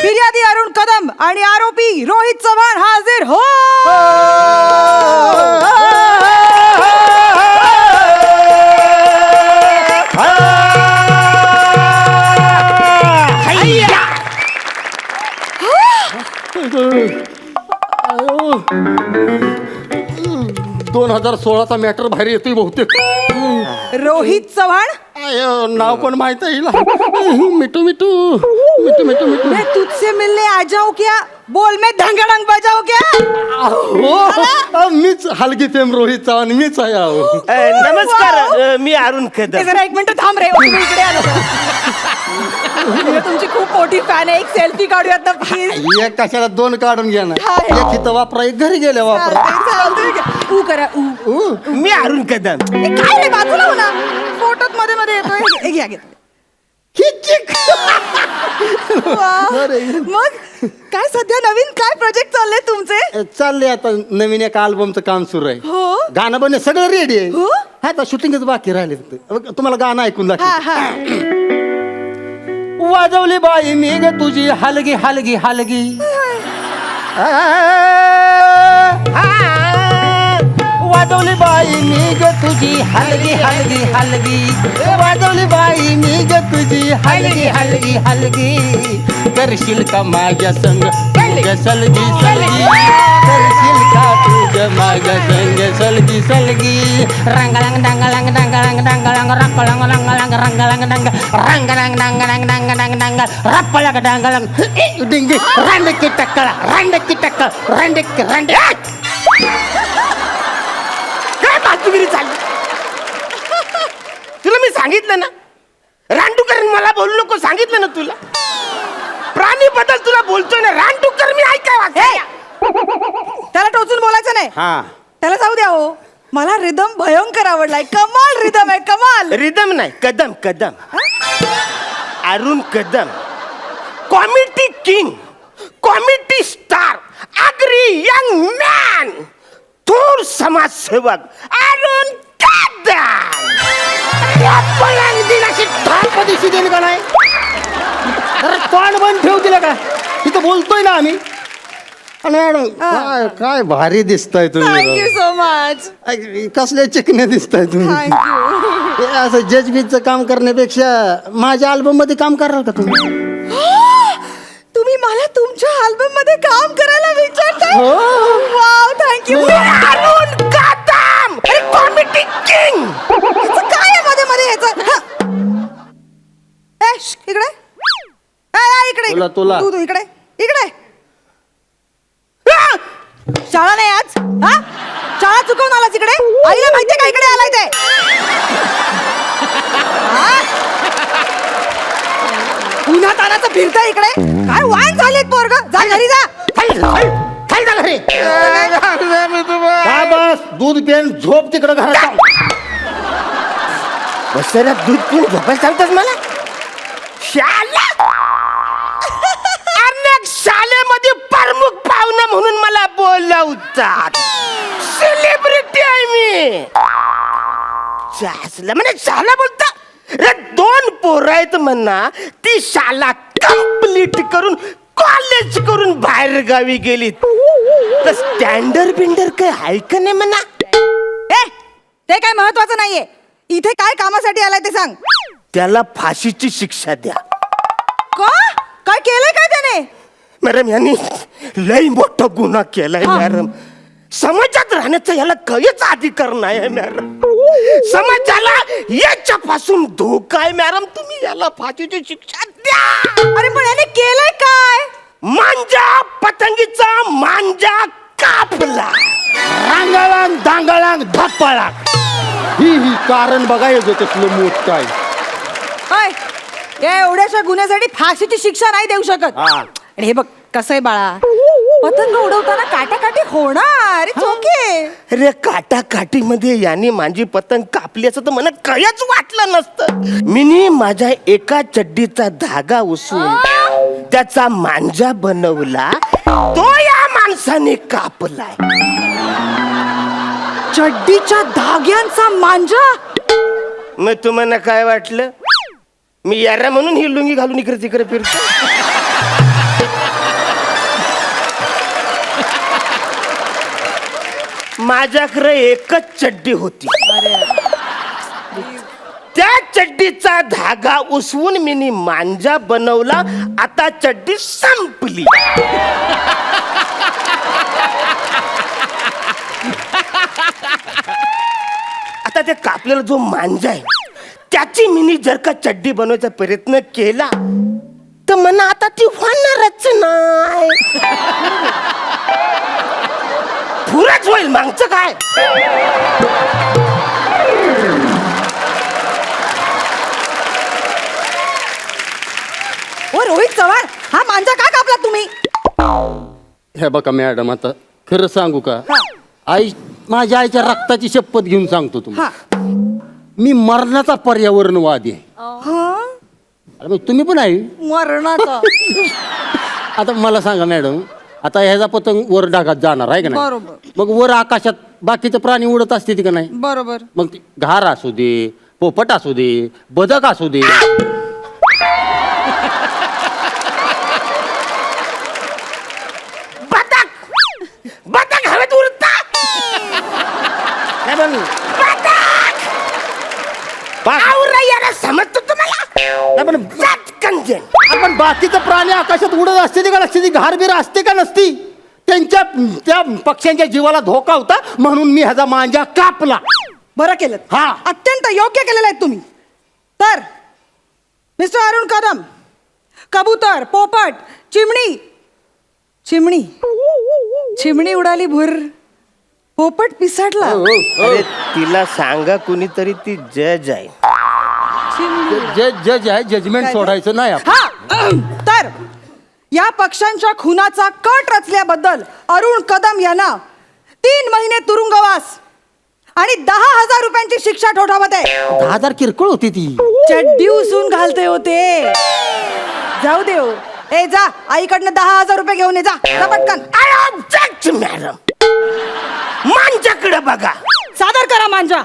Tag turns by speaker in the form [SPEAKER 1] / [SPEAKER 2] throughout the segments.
[SPEAKER 1] फिर्यादी अरुण कदम आणि आरोपी रोहित चव्हाण हाजीर हो.
[SPEAKER 2] दोन 2016चा मॅटर बाहेर येतोय बहुतेक.
[SPEAKER 1] रोहित चव्हाण
[SPEAKER 2] नाव पण माहित आहे हिला. मिठू मिठू मिठू मिठू मिठू.
[SPEAKER 1] मैं तुझसे मिलने आ जाऊं क्या, बोल मैं धंगडंग बजाऊ क्या.
[SPEAKER 2] हो मीच हलगी फेम रोहित चव्हाण मीच आहे. अहो
[SPEAKER 3] नमस्कार, मी अरुण कदम.
[SPEAKER 1] जरा एक मिनिट थांब रे, तुम्ही इकडे आलो. मी तुमची खूप मोठी फॅन आहे, एक सेल्फी काढूयात ना प्लीज.
[SPEAKER 2] एक कशाला दोन काढून घ्या ना.
[SPEAKER 1] हाय.
[SPEAKER 2] एक इथं वापरा, एक घरी गेल्या वापरा.
[SPEAKER 1] ऊ करा ऊ.
[SPEAKER 3] मी अरुण कदम.
[SPEAKER 1] काय रे, बाजूला हो ना, फोटोत मध्ये मध्ये येतोय. हे घ्या घेतलं. मग काय सध्या नवीन काय प्रोजेक्ट चालले तुमचे.
[SPEAKER 2] चाललंय आता नवीन एका अल्बमचं काम सुरू आहे.
[SPEAKER 1] हो
[SPEAKER 2] गाणं बनणे सगळं रेडी आहे.
[SPEAKER 1] हो?
[SPEAKER 2] हा आता शूटिंगच बाकी राहिले फक्त. तुम्हाला गाणं ऐकून
[SPEAKER 1] हा
[SPEAKER 2] दाखव.
[SPEAKER 1] हा.
[SPEAKER 2] वाजवली बाई मी ग तुझी हलगी हलगी हलगी. वाजवली बाई मी ग तुझी हलगी हलगी हलगी. वाजवली बाई मी ग तुझी हलगी हलगी हलगी. करशील का माझ्या संग सलगी सलगी. करशील का तुझ्या माझ्या संग सलगी सलगी. रंगलंग डंगलंग डंगलंग डंगलंग रंगलंग रंगलंग रंगलंग डंग रंगलंग डंगलंग डंगलंग डंग रप्पलंग डंगलंग डिंगी रंडकी टक्कळ रंडकी टक्कळ रंडकी रंड.
[SPEAKER 3] काय बाजूगिरी चालली तुला मी सांगितलं ना, रानडुकर मला बोलू नको सांगितलं ना तुला. प्राणी बद्दल तुला बोलतोय ना, रानडुकर मी ऐकाय वाचाय.
[SPEAKER 1] त्याला टोचून बोलायचं नाही.
[SPEAKER 2] हा
[SPEAKER 1] त्याला जाऊ द्या हो. मला रिदम भयंकर आवडलाय. कमाल रिदम आहे, कमाल.
[SPEAKER 3] रिदम नाही, Kadam Kadam. Arun Kadam, comedy king, comedy star, Agri young man, थोर समाजसेवक अरुण कदम.
[SPEAKER 2] दिलाशी ठाप दिशी देईल का नाही. अरे तोंड बंद ठेव दिलं का. तिथं बोलतोय ना आम्ही. आणि मॅडम काय काय भारी दिसताय तुम्ही.
[SPEAKER 1] Thank you so much.
[SPEAKER 2] कसले चिकने दिसताय तुम्ही.
[SPEAKER 1] थँक्यू.
[SPEAKER 2] हे असं जजबीजचं काम करण्यापेक्षा माझ्या अल्बम मध्ये काम कराल का तुम्ही.
[SPEAKER 1] तुम्ही मला तुमच्या अल्बम मध्ये काम करायला विचारताय.
[SPEAKER 2] हो.
[SPEAKER 1] Wow, thank you.
[SPEAKER 3] Arun Kadam, comedy king.
[SPEAKER 1] काय आहे मध्ये मध्ये ह्याचं. इकडे इकडे
[SPEAKER 2] तुला.
[SPEAKER 1] तू इकडे इकडे. शाळा नाही आज. हा, शाळा चुकवून आलास इकडे. आईला माहितीये का इकडे आलाय ते. पुन्हा तानाचं फिरताय इकडे. काय वाईन झालेत पोरग. जा घरी जा.
[SPEAKER 2] खाली जा घरी. बस दूध पेन झोप तिकडं घरात.
[SPEAKER 3] बसऱ्या दूध पिऊन झोपायला सांगतात मला. शाला अनेक शाळेमध्ये प्रमुख पाहुणा म्हणून मला बोलवतात. सेलिब्रिटी आहे मी. म्हणजे शाला बोलता. रे 2 पोरं आहेत म्हणा. ती शाला कंप्लीट करून कॉलेज करून बाहेर गावी गेली. तर स्टँडर्ड बिंडर काय आहे का नाही म्हणा.
[SPEAKER 1] ते काय महत्वाचं नाहीये. इथे काय कामासाठी आलाय ते सांग.
[SPEAKER 3] त्याला फाशीची शिक्षा द्या.
[SPEAKER 1] का, काय केलंय काय त्याने.
[SPEAKER 3] मॅडम यांनी लई मोठा गुन्हा केलाय मॅडम. समाजात राहण्याचा याला काहीच अधिकार नाही मॅडम. समाजाला याच्यापासून धोका आहे मॅडम. तुम्ही याला फाशीची शिक्षा द्या.
[SPEAKER 1] अरे पण याने केलंय काय.
[SPEAKER 3] मांजा पतंगीचा मांजा कापला.
[SPEAKER 2] रांगाळांग दांगाळांग धप्पाळा. ही कारण बघायचं तसलं मोठ काय.
[SPEAKER 1] या एवढ्याशा गुन्ह्यासाठी फाशीची शिक्षा नाही देऊ शकत. आणि हे बघ कसं आहे बाळा, पतंग उडवताना काटाकाटी होणार. ओके.
[SPEAKER 3] अरे काटाकाटी मध्ये याने माझी पतंग कापली असं तर मला काहीच वाटलं नसतं. मिनी माझ्या एका चड्डीचा धागा उचलून त्याचा मांजा बनवला. तो या माणसाने कापलाय.
[SPEAKER 1] चड्डीच्या धाग्यांचा मांजा.
[SPEAKER 3] मग तुम्हाला काय वाटलं मी यारा म्हणून ही लुंगी घालून इकडे तिकडे फिरतो. माझ्याकडे एकच चड्डी होती. त्या चड्डीचा धागा उसवून मी मांजा बनवला. आता चड्डी संपली. आता ते कापलेला जो मांजा आहे त्याची मिनी जर का चड्डी बनवायचा प्रयत्न केला तर मला आता ती होणारच नाही. पुरच होईल मागचं काय.
[SPEAKER 1] ओ रोहित चव्हाण, हा मांजा का कापला तुम्ही?
[SPEAKER 2] हे बघा मॅडम, आता खरं सांगू का,
[SPEAKER 1] हा.
[SPEAKER 2] आई माझ्या आईच्या रक्ताची शपथ घेऊन सांगतो
[SPEAKER 1] हा
[SPEAKER 2] तुम्हाला, मी मरणाचा पर्यावरणवादी आहे.
[SPEAKER 1] हा
[SPEAKER 2] अरे मग तुम्ही पण आहे.
[SPEAKER 1] मरणाचा.
[SPEAKER 2] आता मला सांगा मॅडम, आता ह्याचा पतंग वर ढगात जाणार आहे का नाही?
[SPEAKER 1] बरोबर.
[SPEAKER 2] मग वर आकाशात बाकीचे प्राणी उडत असते का नाही?
[SPEAKER 1] बरोबर.
[SPEAKER 2] मग ती घार असू दे, पोपट असू दे, बदक असू दे,
[SPEAKER 3] बदक हवेत उडता.
[SPEAKER 2] नाही पण-
[SPEAKER 3] आवरा याला समजतो तुम्हाला.
[SPEAKER 2] नाही पण-
[SPEAKER 3] चटकन जे.
[SPEAKER 2] आपण बाकीचे प्राणी आकाशात उडत असते का नसते, ती घारबीर असते का नसती, त्यांच्या त्या पक्ष्यांच्या जीवाला धोका होता म्हणून मी ह्याचा मांजा कापला.
[SPEAKER 1] बरं केलं.
[SPEAKER 2] हा.
[SPEAKER 1] अत्यंत योग्य केलेलं आहे तुम्ही. तर मिस्टर अरुण कदम, कबूतर, पोपट, चिमणी चिमणी चिमणी उडाली भुर, पोपट पिसाटला.
[SPEAKER 3] अरे तिला सांगा कुणीतरी, ती जज आहे.
[SPEAKER 1] चिमणी.
[SPEAKER 2] जज आहे, जजमेंट सोडायचं नाही आपण.
[SPEAKER 1] हा. तर या पक्ष्यांच्या खुनाचा कट रचल्याबद्दल अरुण कदम यांना 3 महिने तुरुंगवास आणि 10,000 रुपयांची शिक्षा ठोठावत आहे.
[SPEAKER 2] 10,000 किरकोळ होती ती.
[SPEAKER 1] चड्डी उसून घालते होते. जाऊ दे हो. ए जा, आईकडनं 10,000 रुपये घेऊन ये. जा जा पटकन.
[SPEAKER 3] I object madam. मांजाकडे बघा.
[SPEAKER 1] सादर करा मांजा.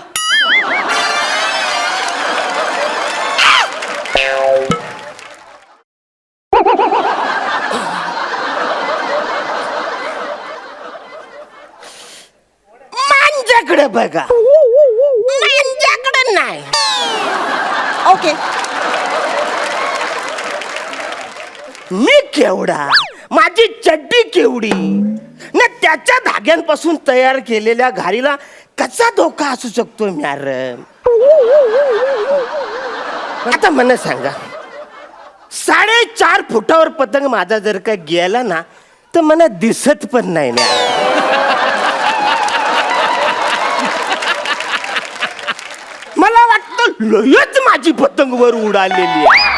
[SPEAKER 3] मांजाकडे बघा. मांजाकडे नाही.
[SPEAKER 1] ओके.
[SPEAKER 3] मी केवढा, माझी चड्डी केवढी, न त्याच्या धाग्यांपासून तयार केलेल्या घारीला कसा धोका असू शकतो मॅडम? आता मला सांगा, 4.5 फुटावर पतंग माझा जर का गेला ना तर मला दिसत पण नाही ना. मला वाटतं लयच माझी पतंग वर उडालेली आहे.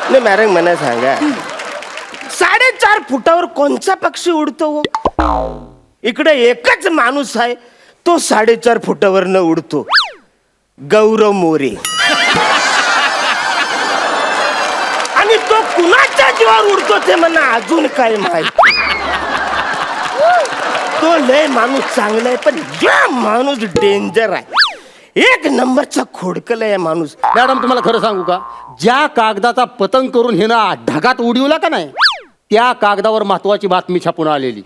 [SPEAKER 3] नाही मॅडम, मला सांगा, 4.5 फुटावर कोणचा पक्षी उडतो? इकडे एकच माणूस आहे, तो 4.5 फुटावर न उडतो, गौरव मोरे. आणि तो कुणाच्या जीवावर उडतो ते मला अजून काय माहिती. तो लय माणूस चांगला आहे, पण या माणूस डेंजर आहे. 1 नंबरचा खोडकल आहे माणूस.
[SPEAKER 2] मॅडम तुम्हाला खरं सांगू का, ज्या कागदाचा पतंग करून हे ना ढगात उडवला का नाही, त्या कागदावर महत्वाची बातमी छापून आलेली.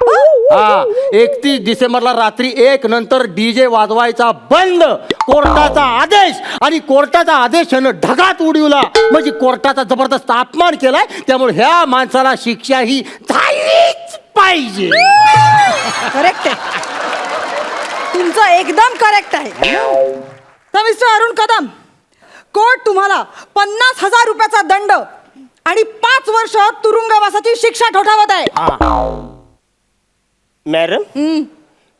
[SPEAKER 2] हा, 31 डिसेंबरला रात्री 1 नंतर डीजे वाजवायचा बंद, कोर्टाचा आदेश. आणि कोर्टाचा आदेश ह्यानं ढगात उडवला म्हणजे कोर्टाचा जबरदस्त अपमान केलाय. त्यामुळे ह्या माणसाला शिक्षा ही झालीच पाहिजे.
[SPEAKER 1] करेक्ट आहे. तुमचं एकदम करेक्ट आहे. तर मिस्टर अरुण कदम, कोर्ट तुम्हाला 50,000 रुपयाचा दंड आणि 5 वर्ष तुरुंगवासाची शिक्षा ठोठावत आहे.
[SPEAKER 3] मॅडम,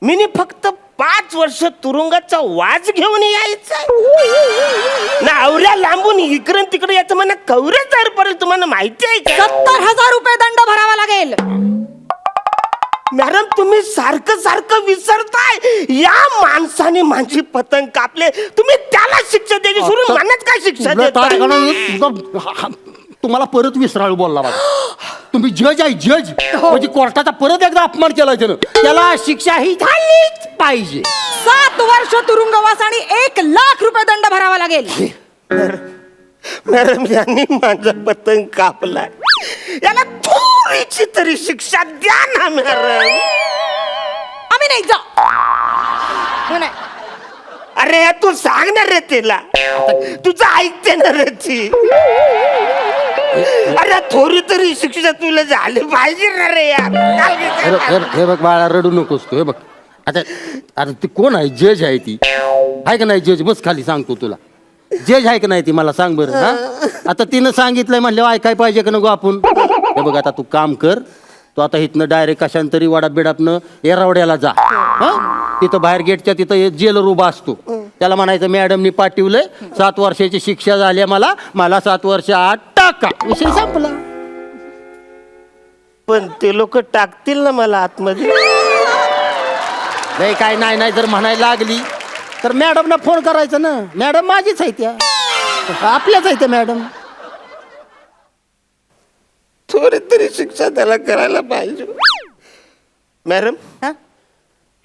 [SPEAKER 3] मी फक्त 5 वर्ष तुरुंगाचा वाज घेऊन यायचा ना, आवऱ्या लांबून इकडे तिकडे याचं मला कवरेज जाईल पडेल. तुम्हाला माहिती आहे का?
[SPEAKER 1] 70,000 रुपये दंड भरावा लागेल.
[SPEAKER 3] मॅडम, तुम्ही सारखं सारखं विसरताय. या माणसाने माझी पतंग कापले, तुम्ही त्याला शिक्षा द्यायची सोडून मनात काय शिक्षा देताय?
[SPEAKER 2] तुम्हाला परत विसराळू बोलला बघा. तुम्ही जज आहे, जज. म्हणजे कोर्टाचा परत एकदा अपमान केला त्यानं, त्याला शिक्षा ही झालीच पाहिजे.
[SPEAKER 1] 7 वर्ष तुरुंगवास आणि 1,00,000 रुपये दंड भरावा लागेल.
[SPEAKER 3] मॅडम, यांनी माझा पतंग कापलाय, याला थोडीशी तरी शिक्षा द्या ना मॅडम.
[SPEAKER 1] आम्ही नाही जा. हो नाही.
[SPEAKER 3] अरे तू सांगणार रे तिला, तुझं ऐकते ना रे ती. अरे थोडी तरी शिक्षा तुला झाली पाहिजे ना रे यार.
[SPEAKER 2] हे बघ बाळा, रडू नकोस तू. हे बघ आता, आता ती कोण आहे? जज आहे ती, आहे का नाही? जज बस खाली, सांगतो तुला. जज आहे का नाही ती मला सांग बरं. हा, आता तिनं सांगितलंय म्हणल्यावर ऐकाय पाहिजे का नको आपण? हे बघ आता तू काम कर, तू आता इथनं डायरेक्ट कशांतरी वाडा बिडापनं एरावड्याला जा. हा, तिथं बाहेर गेटच्या तिथं जेलर उभा असतो, त्याला म्हणायचं मॅडमनी पाठवलंय, 7 वर्षाची शिक्षा झाली मला 7 वर्ष आत टाका. विषय संपला.
[SPEAKER 3] पण ते लोक टाकतील ना मला आतमध्ये?
[SPEAKER 2] नाही काय नाही जर म्हणायला लागली तर मॅडमना फोन करायचा ना. मॅडम माझीच आहे, त्या आपल्याच आहे त्या मॅडम.
[SPEAKER 3] थोडी तरी शिक्षा त्याला करायला पाहिजे. मॅडम,
[SPEAKER 1] हा?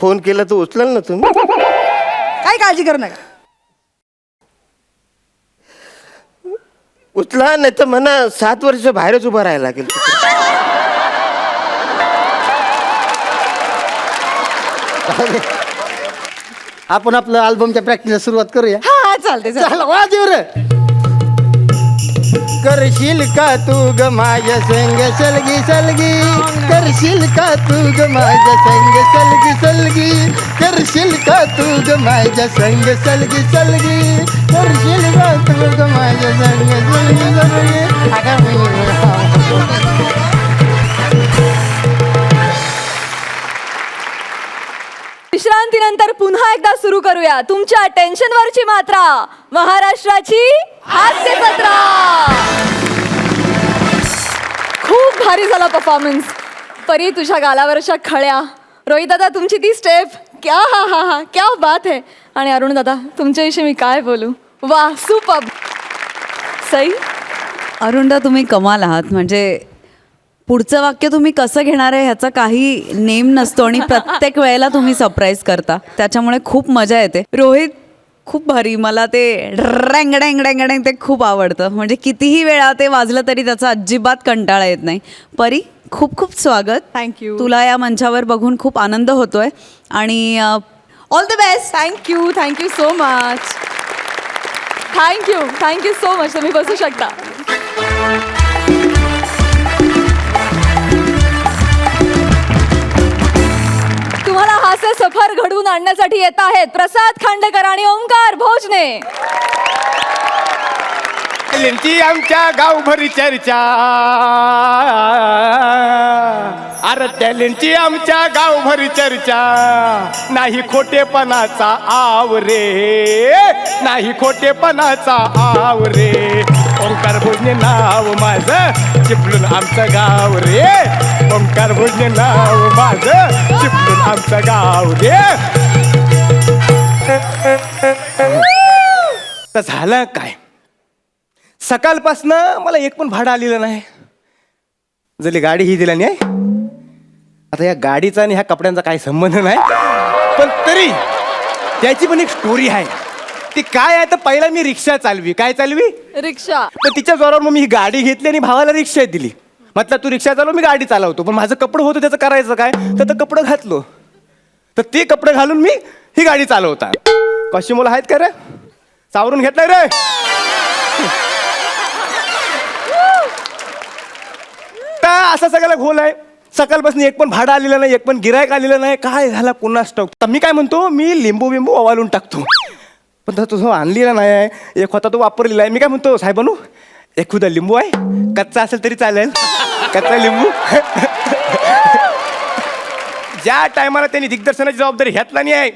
[SPEAKER 3] फोन केला तर उचलाल ना तुम्ही?
[SPEAKER 1] काय काळजी करू नका.
[SPEAKER 3] उचला, नाही तर म्हणा 7 वर्ष बाहेरच उभं राहायला लागेल.
[SPEAKER 2] आपण आपलं अल्बमच्या प्रॅक्टिसला सुरुवात करूया.
[SPEAKER 1] हा चालते चालते.
[SPEAKER 2] चला वाजव रे. करशील का तू ग माझ्या संग सलगी सलगी, करशील का तू ग माझ्या संग सलगी सलगी, करशील का तू ग माझ्या संग सलगी सलगी, करशील का तू ग माझ्या संग सलगी सलगी.
[SPEAKER 4] विश्रांतीनंतर पुन्हा एकदा सुरू करूया तुमच्या टेन्शनवरची मात्रा, महाराष्ट्राची हास्य जत्रा. खूप भारी झाला परफॉर्मन्स. परी तुझ्या गालावरच्या खळ्या, रोहित दादा तुमची ती स्टेप, क्या हा हा हा क्या बात है. आणि अरुण दादा तुमच्याविषयी मी काय बोलू, वा सुपर. सई,
[SPEAKER 5] अरुणदा तुम्ही कमाल आहात. म्हणजे पुढचं वाक्य तुम्ही कसं घेणार आहे ह्याचा काही नेम नसतो आणि प्रत्येक वेळेला तुम्ही सरप्राईज करता, त्याच्यामुळे खूप मजा येते. रोहित खूप भारी. मला ते रँग डँग डँग डँग ते खूप आवडतं. म्हणजे कितीही वेळा ते वाजलं तरी त्याचा अजिबात कंटाळा येत नाही. परी खूप खूप स्वागत.
[SPEAKER 1] थँक्यू.
[SPEAKER 5] तुला या मंचावर बघून खूप आनंद होतोय आणि all the best.
[SPEAKER 4] Thank you so much. Thank you so much. तुम्ही बसू शकता. तुम्हाला हास्य सफर घडवून आणण्यासाठी येत आहेत प्रसाद खांडेकर आणि ओंकार भोजने.
[SPEAKER 2] टॅलेंटची आमच्या गावभरी चर्चा, अरे टॅलेंटची आमच्या गावभरी चर्चा, नाही खोटेपणाचा आव रे, नाही खोटेपणाचा आव रे. ओंकार भोजने नाव माझं, चिपळूण आमचं गाव रे. ओंकार भोजने नाव माझं, चिपळूण आमचं गाव रे. तर झालं काय, सकाळपासनं मला एक पण भाडं आलेलं नाही. जरी गाडी ही दिला नाही. आता या गाडीचा आणि ह्या कपड्यांचा काही संबंध नाही, पण तरी त्याची पण एक स्टोरी आहे. ती काय आहे तर पहिला मी रिक्षा चालवी. काय चालवी?
[SPEAKER 4] रिक्षा.
[SPEAKER 2] पण तिच्या जोरावर मग मी ही गाडी घेतली आणि भावाला रिक्षा दिली. म्हटलं तू रिक्षा चालव, मी गाडी चालवतो. पण माझं कपडं होतं, त्याचं करायचं काय, तर कपडं घातलो. तर ते कपडे घालून मी ही गाडी चालवता. कशी मुलं आहेत का रे? सावरून घेतलाय रे. असा सगळ्याला घोल आहे. सकाळपासून एक पण भाडं आलेलं नाही, एक पण गिरायक आलेलं नाही. काय झाला कुणास ठाऊक. तर मी काय म्हणतो, मी लिंबू बिंबू ओवाळून टाकतो. पण तो तुझं आणलेला नाही आहे, एक होता तो वापरलेला आहे. मी काय म्हणतो, साहेबांनो एखादा लिंबू आहे, कच्चा असेल तरी चालेल, कच्चा लिंबू. ज्या टायमाला त्यांनी दिग्दर्शनाची जबाबदारी घेतला नाही आहे,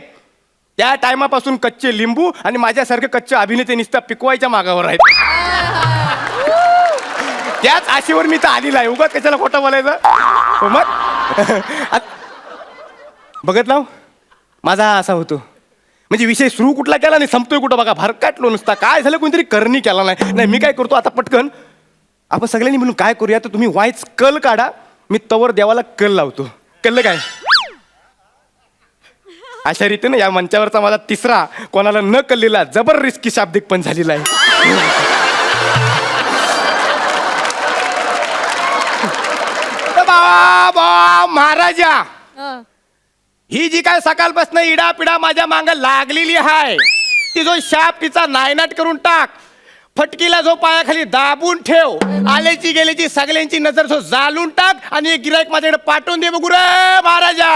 [SPEAKER 2] त्या टायमापासून कच्चे लिंबू आणि माझ्यासारखे कच्चे अभिनेते नुसतं पिकवायच्या मागावर आहेत. त्याच आशेवर मी तर आलेला आहे. उगाच कशाला खोटं बोलायचं. मग बघत लाव माझा असा होतो. म्हणजे विषय सुरू कुठला केला नाही, संपतोय कुठं बघा. भरकाटलो नुसता. काय झालं, कोणतरी करणी केला नाही. मी काय करतो आता पटकन, आपण सगळ्यांनी मिळून काय करूया, तर तुम्ही वाईच कल काढा, मी तवर देवाला कल लावतो. कळलं काय? अशा रीतीने या मंचावरचा माझा तिसरा कोणाला न कळलेला जबर रिस्की शाब्दिक पण झालेला आहे. महाराजा
[SPEAKER 3] ही जी काय सकाळपासून इडापिडा माझ्या मांग लागलेली आहे ती जो शाप तिचा नायनाट करून टाक. फटकीला जो पायाखाली दाबून ठेव. आल्याची गेल्याची सगळ्यांची नजर जो जाळून टाक आणि एक गिराईक माझ्याकडे पाठवून दे बघू रे महाराजा.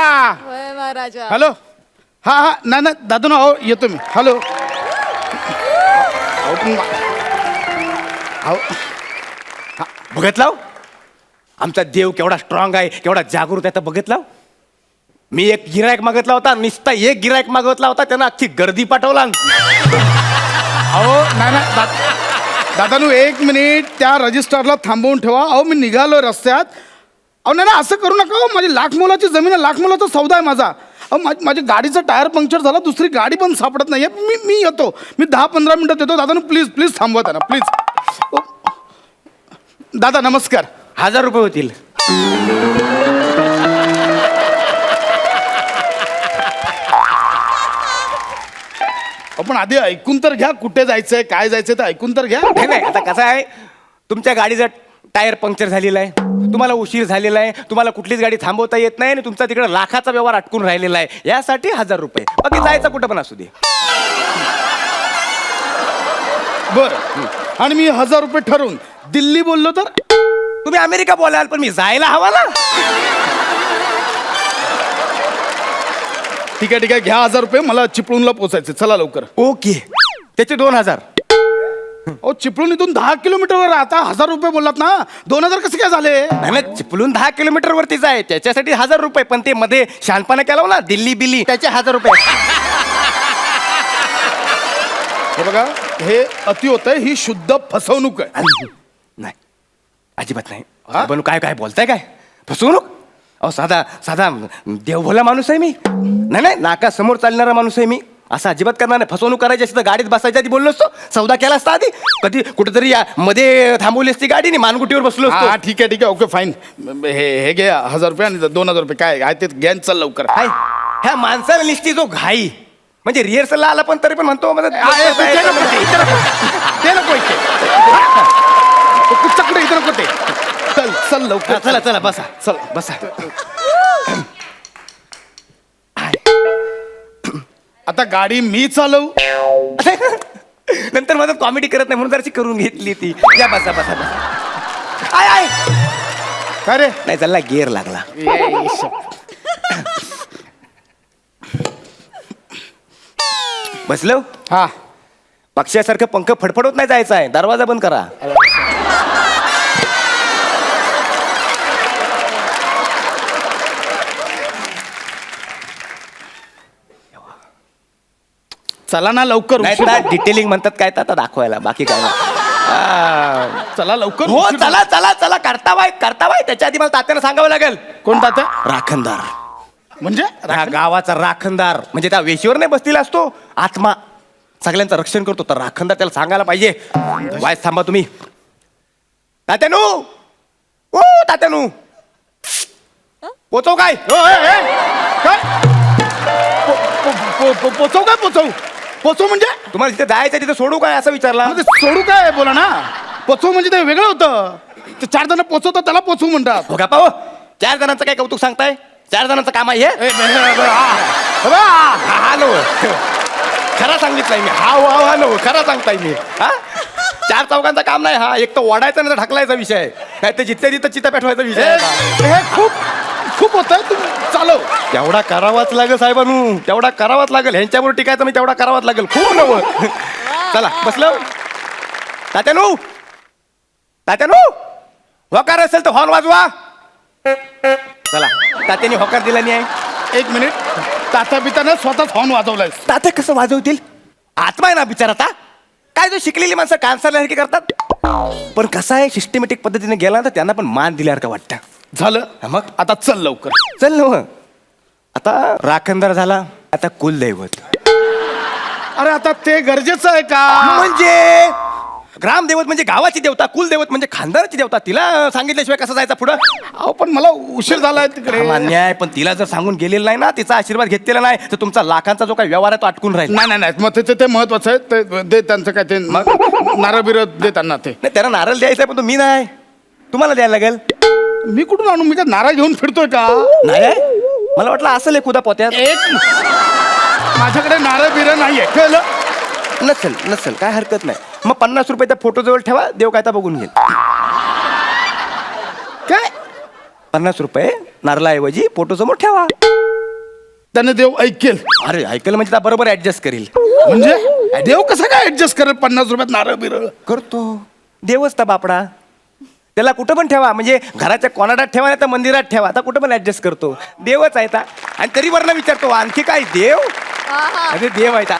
[SPEAKER 4] महाराजा
[SPEAKER 6] हॅलो. हा नाही नाही दादू ना, हो येतो मी. हॅलो.
[SPEAKER 3] बघत लाव आमचा देव केवढा स्ट्रॉंग आहे, केवढा जागृत आहे. तर बघत लाव. मी एक गिरायक मागितला होता, नुसता एक गिरायक मागितला होता, त्यानं अख्खी गर्दी पाठवला.
[SPEAKER 6] अहो नाही नाही दादानू, एक मिनिट त्या रजिस्टरला थांबवून ठेवा. अहो मी निघालो रस्त्यात. अहो नाही नाही, असं करू नका. माझी लाख मोलाची जमीन आहे, लाख मोलाचा सौदा आहे माझा. अहो माझ्या गाडीचं टायर पंक्चर झाला, दुसरी गाडी पण सापडत नाही. मी येतो, मी 10-15 मिनिटात येतो. दादानू प्लीज प्लीज थांबवा त्यांना प्लीज. दादा नमस्कार.
[SPEAKER 3] 1000 रुपये होतील.
[SPEAKER 6] आपण आधी ऐकून तर घ्या, कुठे जायचंय काय जायचंय ते ऐकून तर घ्या.
[SPEAKER 3] नाही नाही, आता कसं आहे, तुमच्या गाडीचं टायर पंक्चर झालेला आहे, तुम्हाला उशीर झालेला आहे, तुम्हाला कुठलीच गाडी थांबवता येत नाही आणि तुमचा तिकडे लाखाचा व्यवहार अटकून राहिलेला आहे. यासाठी 1000 रुपये. बाकी जायचं कुठं पण असू दे.
[SPEAKER 6] बरं. आणि मी 1000 रुपये ठरवून दिल्ली बोललो तर?
[SPEAKER 3] तुम्ही अमेरिका बोलाल पण मी जायला हवा ना.
[SPEAKER 6] ठीक आहे ठीक आहे, घ्या 1000 रुपये. मला चिपळूणला पोचायचे, चला लवकर.
[SPEAKER 3] ओके, त्याचे 2000.
[SPEAKER 6] अहो चिपळूण इथून 10 किलोमीटरवर. आता 1000 रुपये बोललात ना, 2000 कसे काय झाले?
[SPEAKER 3] नाही ना, चिपळूण 10 किलोमीटर वरतीच आहे, त्याच्यासाठी 1000 रुपये. पण ते मध्ये शहाणपणा केला ना, दिल्ली बिल्ली, त्याचे 1000 रुपये.
[SPEAKER 6] हे बघा, हे अति होत आहे. ही शुद्ध फसवणूक आहे.
[SPEAKER 3] नाही, अजिबात नाही. बनू काय काय बोलताय काय? फसवणूक? अहो साधा साधा देवभोला माणूस आहे मी. नाही नाही, नाका समोर चालणारा माणूस आहे मी. असं अजिबात करणार नाही. फसवणूक करायची असती तर गाडीत बसायच्या आधी बोललो असतो, सौदा केला असता आधी. कधी कुठेतरी मध्ये थांबवली असती गाडी आणि मानगुटीवर बसलो असतो.
[SPEAKER 6] हा ठीक आहे ठीक आहे, ओके फाईन. हे घे 1000 रुपये आणि 2000 रुपये काय आहे ते घ्या, चल लवकर.
[SPEAKER 3] हाय, ह्या माणसाला निसती जो घाई, म्हणजे रिहर्सलला आला पण तरी पण म्हणतो
[SPEAKER 6] ते नको इथे. कुठच्या कुठे इथं नको ते. चल चल लवकर.
[SPEAKER 3] चला चला बसा, चल बसा.
[SPEAKER 6] आता गाडी मी चालवू?
[SPEAKER 3] नंतर माझं कॉमेडी करत नाही म्हणून जराशी करून घेतली ती. या बसा बसा बसा. आय आय,
[SPEAKER 6] काय रे?
[SPEAKER 3] नाही चालला, गेअर लागला. बसलो.
[SPEAKER 6] हा
[SPEAKER 3] पक्षासारखं पंख फडफडत नाही जायचं आहे. दरवाजा बंद करा.
[SPEAKER 6] चला ना लवकर.
[SPEAKER 3] नाही
[SPEAKER 6] उशीर-
[SPEAKER 3] तर डिटेलिंग म्हणतात काय तर आता दाखवायला, बाकी काय नाही.
[SPEAKER 6] चला लवकर.
[SPEAKER 3] हो
[SPEAKER 6] उशीर-
[SPEAKER 3] चला चला चला, करता बाय. त्याच्या आधी मला तात्यानं सांगावं लागेल.
[SPEAKER 6] कोण तात्या?
[SPEAKER 3] राखणदार
[SPEAKER 6] म्हणजे
[SPEAKER 3] हा गावाचा राखणदार, म्हणजे त्या वेशीवर नाही बसलेला असतो आत्मा, सगळ्यांचं रक्षण करतो. तर राखणदार त्याला सांगायला पाहिजे. वायस थांबा तुम्ही. तात्यानू, ओ तात्यानू, पोचव काय?
[SPEAKER 6] काय पोचव काय पोचव? पोचव म्हणजे
[SPEAKER 3] तुम्हाला तिथे जायचं तिथे सोडू काय असं विचारला.
[SPEAKER 6] म्हणजे सोडू काय बोला ना. पोचव म्हणजे ते वेगळं होतं. ते 4 जण पोचवतात त्याला पोचवू म्हणतात.
[SPEAKER 3] हो का पाहो, 4 जणांचं काय कौतुक सांगताय? 4 जणांचं काम आहे हे? हा नो, खरा सांगितलंय मी. हा नो, खरा सांगताय मी. हा 4 चौघांचं काम नाही. हा एक तर ओढायचा नाही तर ढकलायचा विषय आहे. नाही तर जिथे तिथं चिता पेटवायचा विषय आहे.
[SPEAKER 6] हे खूप खूप होत आहे. तुम्ही चालव.
[SPEAKER 3] तेवढा करावाच लागेल साहेबांनू, तेवढा करावाच लागेल. ह्यांच्यावर टिकायचं मी तेवढा करावाच लागेल. खूप नवं. चला बसलो. तात्यानू, तात्यानू, होकार असेल तर हॉर्न वाजवा. चला, तात्याने होकार दिला नाही आहे.
[SPEAKER 6] 1 मिनिट. तात्या पिताने स्वतःच हॉर्न वाजवलाय.
[SPEAKER 3] तात्या कसं वाजवतील? आत्मा आहे ना बिचारा. आता काय जो शिकलेली माणसं कानसारल्यासारखी करतात. पण कसं आहे, सिस्टमॅटिक पद्धतीने गेला तर त्यांना पण मान दिल्यासारखं वाटतं.
[SPEAKER 6] झालं
[SPEAKER 3] मग
[SPEAKER 6] आता चल लवकर.
[SPEAKER 3] चल ना मग. आता राखणदार झाला, आता कुलदैवत.
[SPEAKER 6] अरे आता ते गरजेचं आहे का?
[SPEAKER 3] म्हणजे ग्रामदैवत म्हणजे गावाची देवता, कुलदैवत म्हणजे खानदाराची देवता. तिला सांगितल्याशिवाय कसं जायचं पुढं?
[SPEAKER 6] अहो पण मला उशीर झालाय तिकडे.
[SPEAKER 3] मान्य आहे, पण तिला जर सांगून गेलेलं नाही ना, तिचा आशीर्वाद घेतलेला नाही, तर तुमचा लाखांचा जो काही व्यवहार आहे तो अटकून राहील.
[SPEAKER 6] नाही नाही नाही, मग ते महत्वाचं आहे. ते दे त्यांचं काय ते नारळ बिरळ दे त्यांना. ते
[SPEAKER 3] नाही, त्याला नारळ द्यायचा आहे, पण तो मी नाही, तुम्हाला द्यायला लागेल.
[SPEAKER 6] मी कुठून आणू? मी काय नारळ घेऊन फिरतोय का?
[SPEAKER 3] नाही आहे?
[SPEAKER 2] मला वाटलं असेल एक उदा पोत्यात.
[SPEAKER 6] एक माझ्याकडे नारळ बिरं नाहीये कळलं.
[SPEAKER 2] नसेल नसेल काय हरकत नाही. मग 50 रुपये त्या फोटो जवळ ठेवा, देव काय तर बघून घेईल.
[SPEAKER 6] काय
[SPEAKER 2] 50 रुपये नारळाऐवजी फोटो समोर ठेवा.
[SPEAKER 6] त्याने देव ऐकेल.
[SPEAKER 2] अरे ऐकलं म्हणजे त्या बरोबर ऍडजस्ट करील.
[SPEAKER 6] म्हणजे देव कसं काय ऍडजस्ट करेल 50 रुपयात नारळ बिरळ.
[SPEAKER 2] करतो देवच तर बापडा. त्याला कुठं पण ठेवा, म्हणजे घराच्या कोणाडात ठेवा नाही तर मंदिरात ठेवा, आता कुठं पण ऍडजस्ट करतो. देवच आहे ता. आणि तरी वरनं विचारतो आणखी काय देव. अरे देव आहे ता.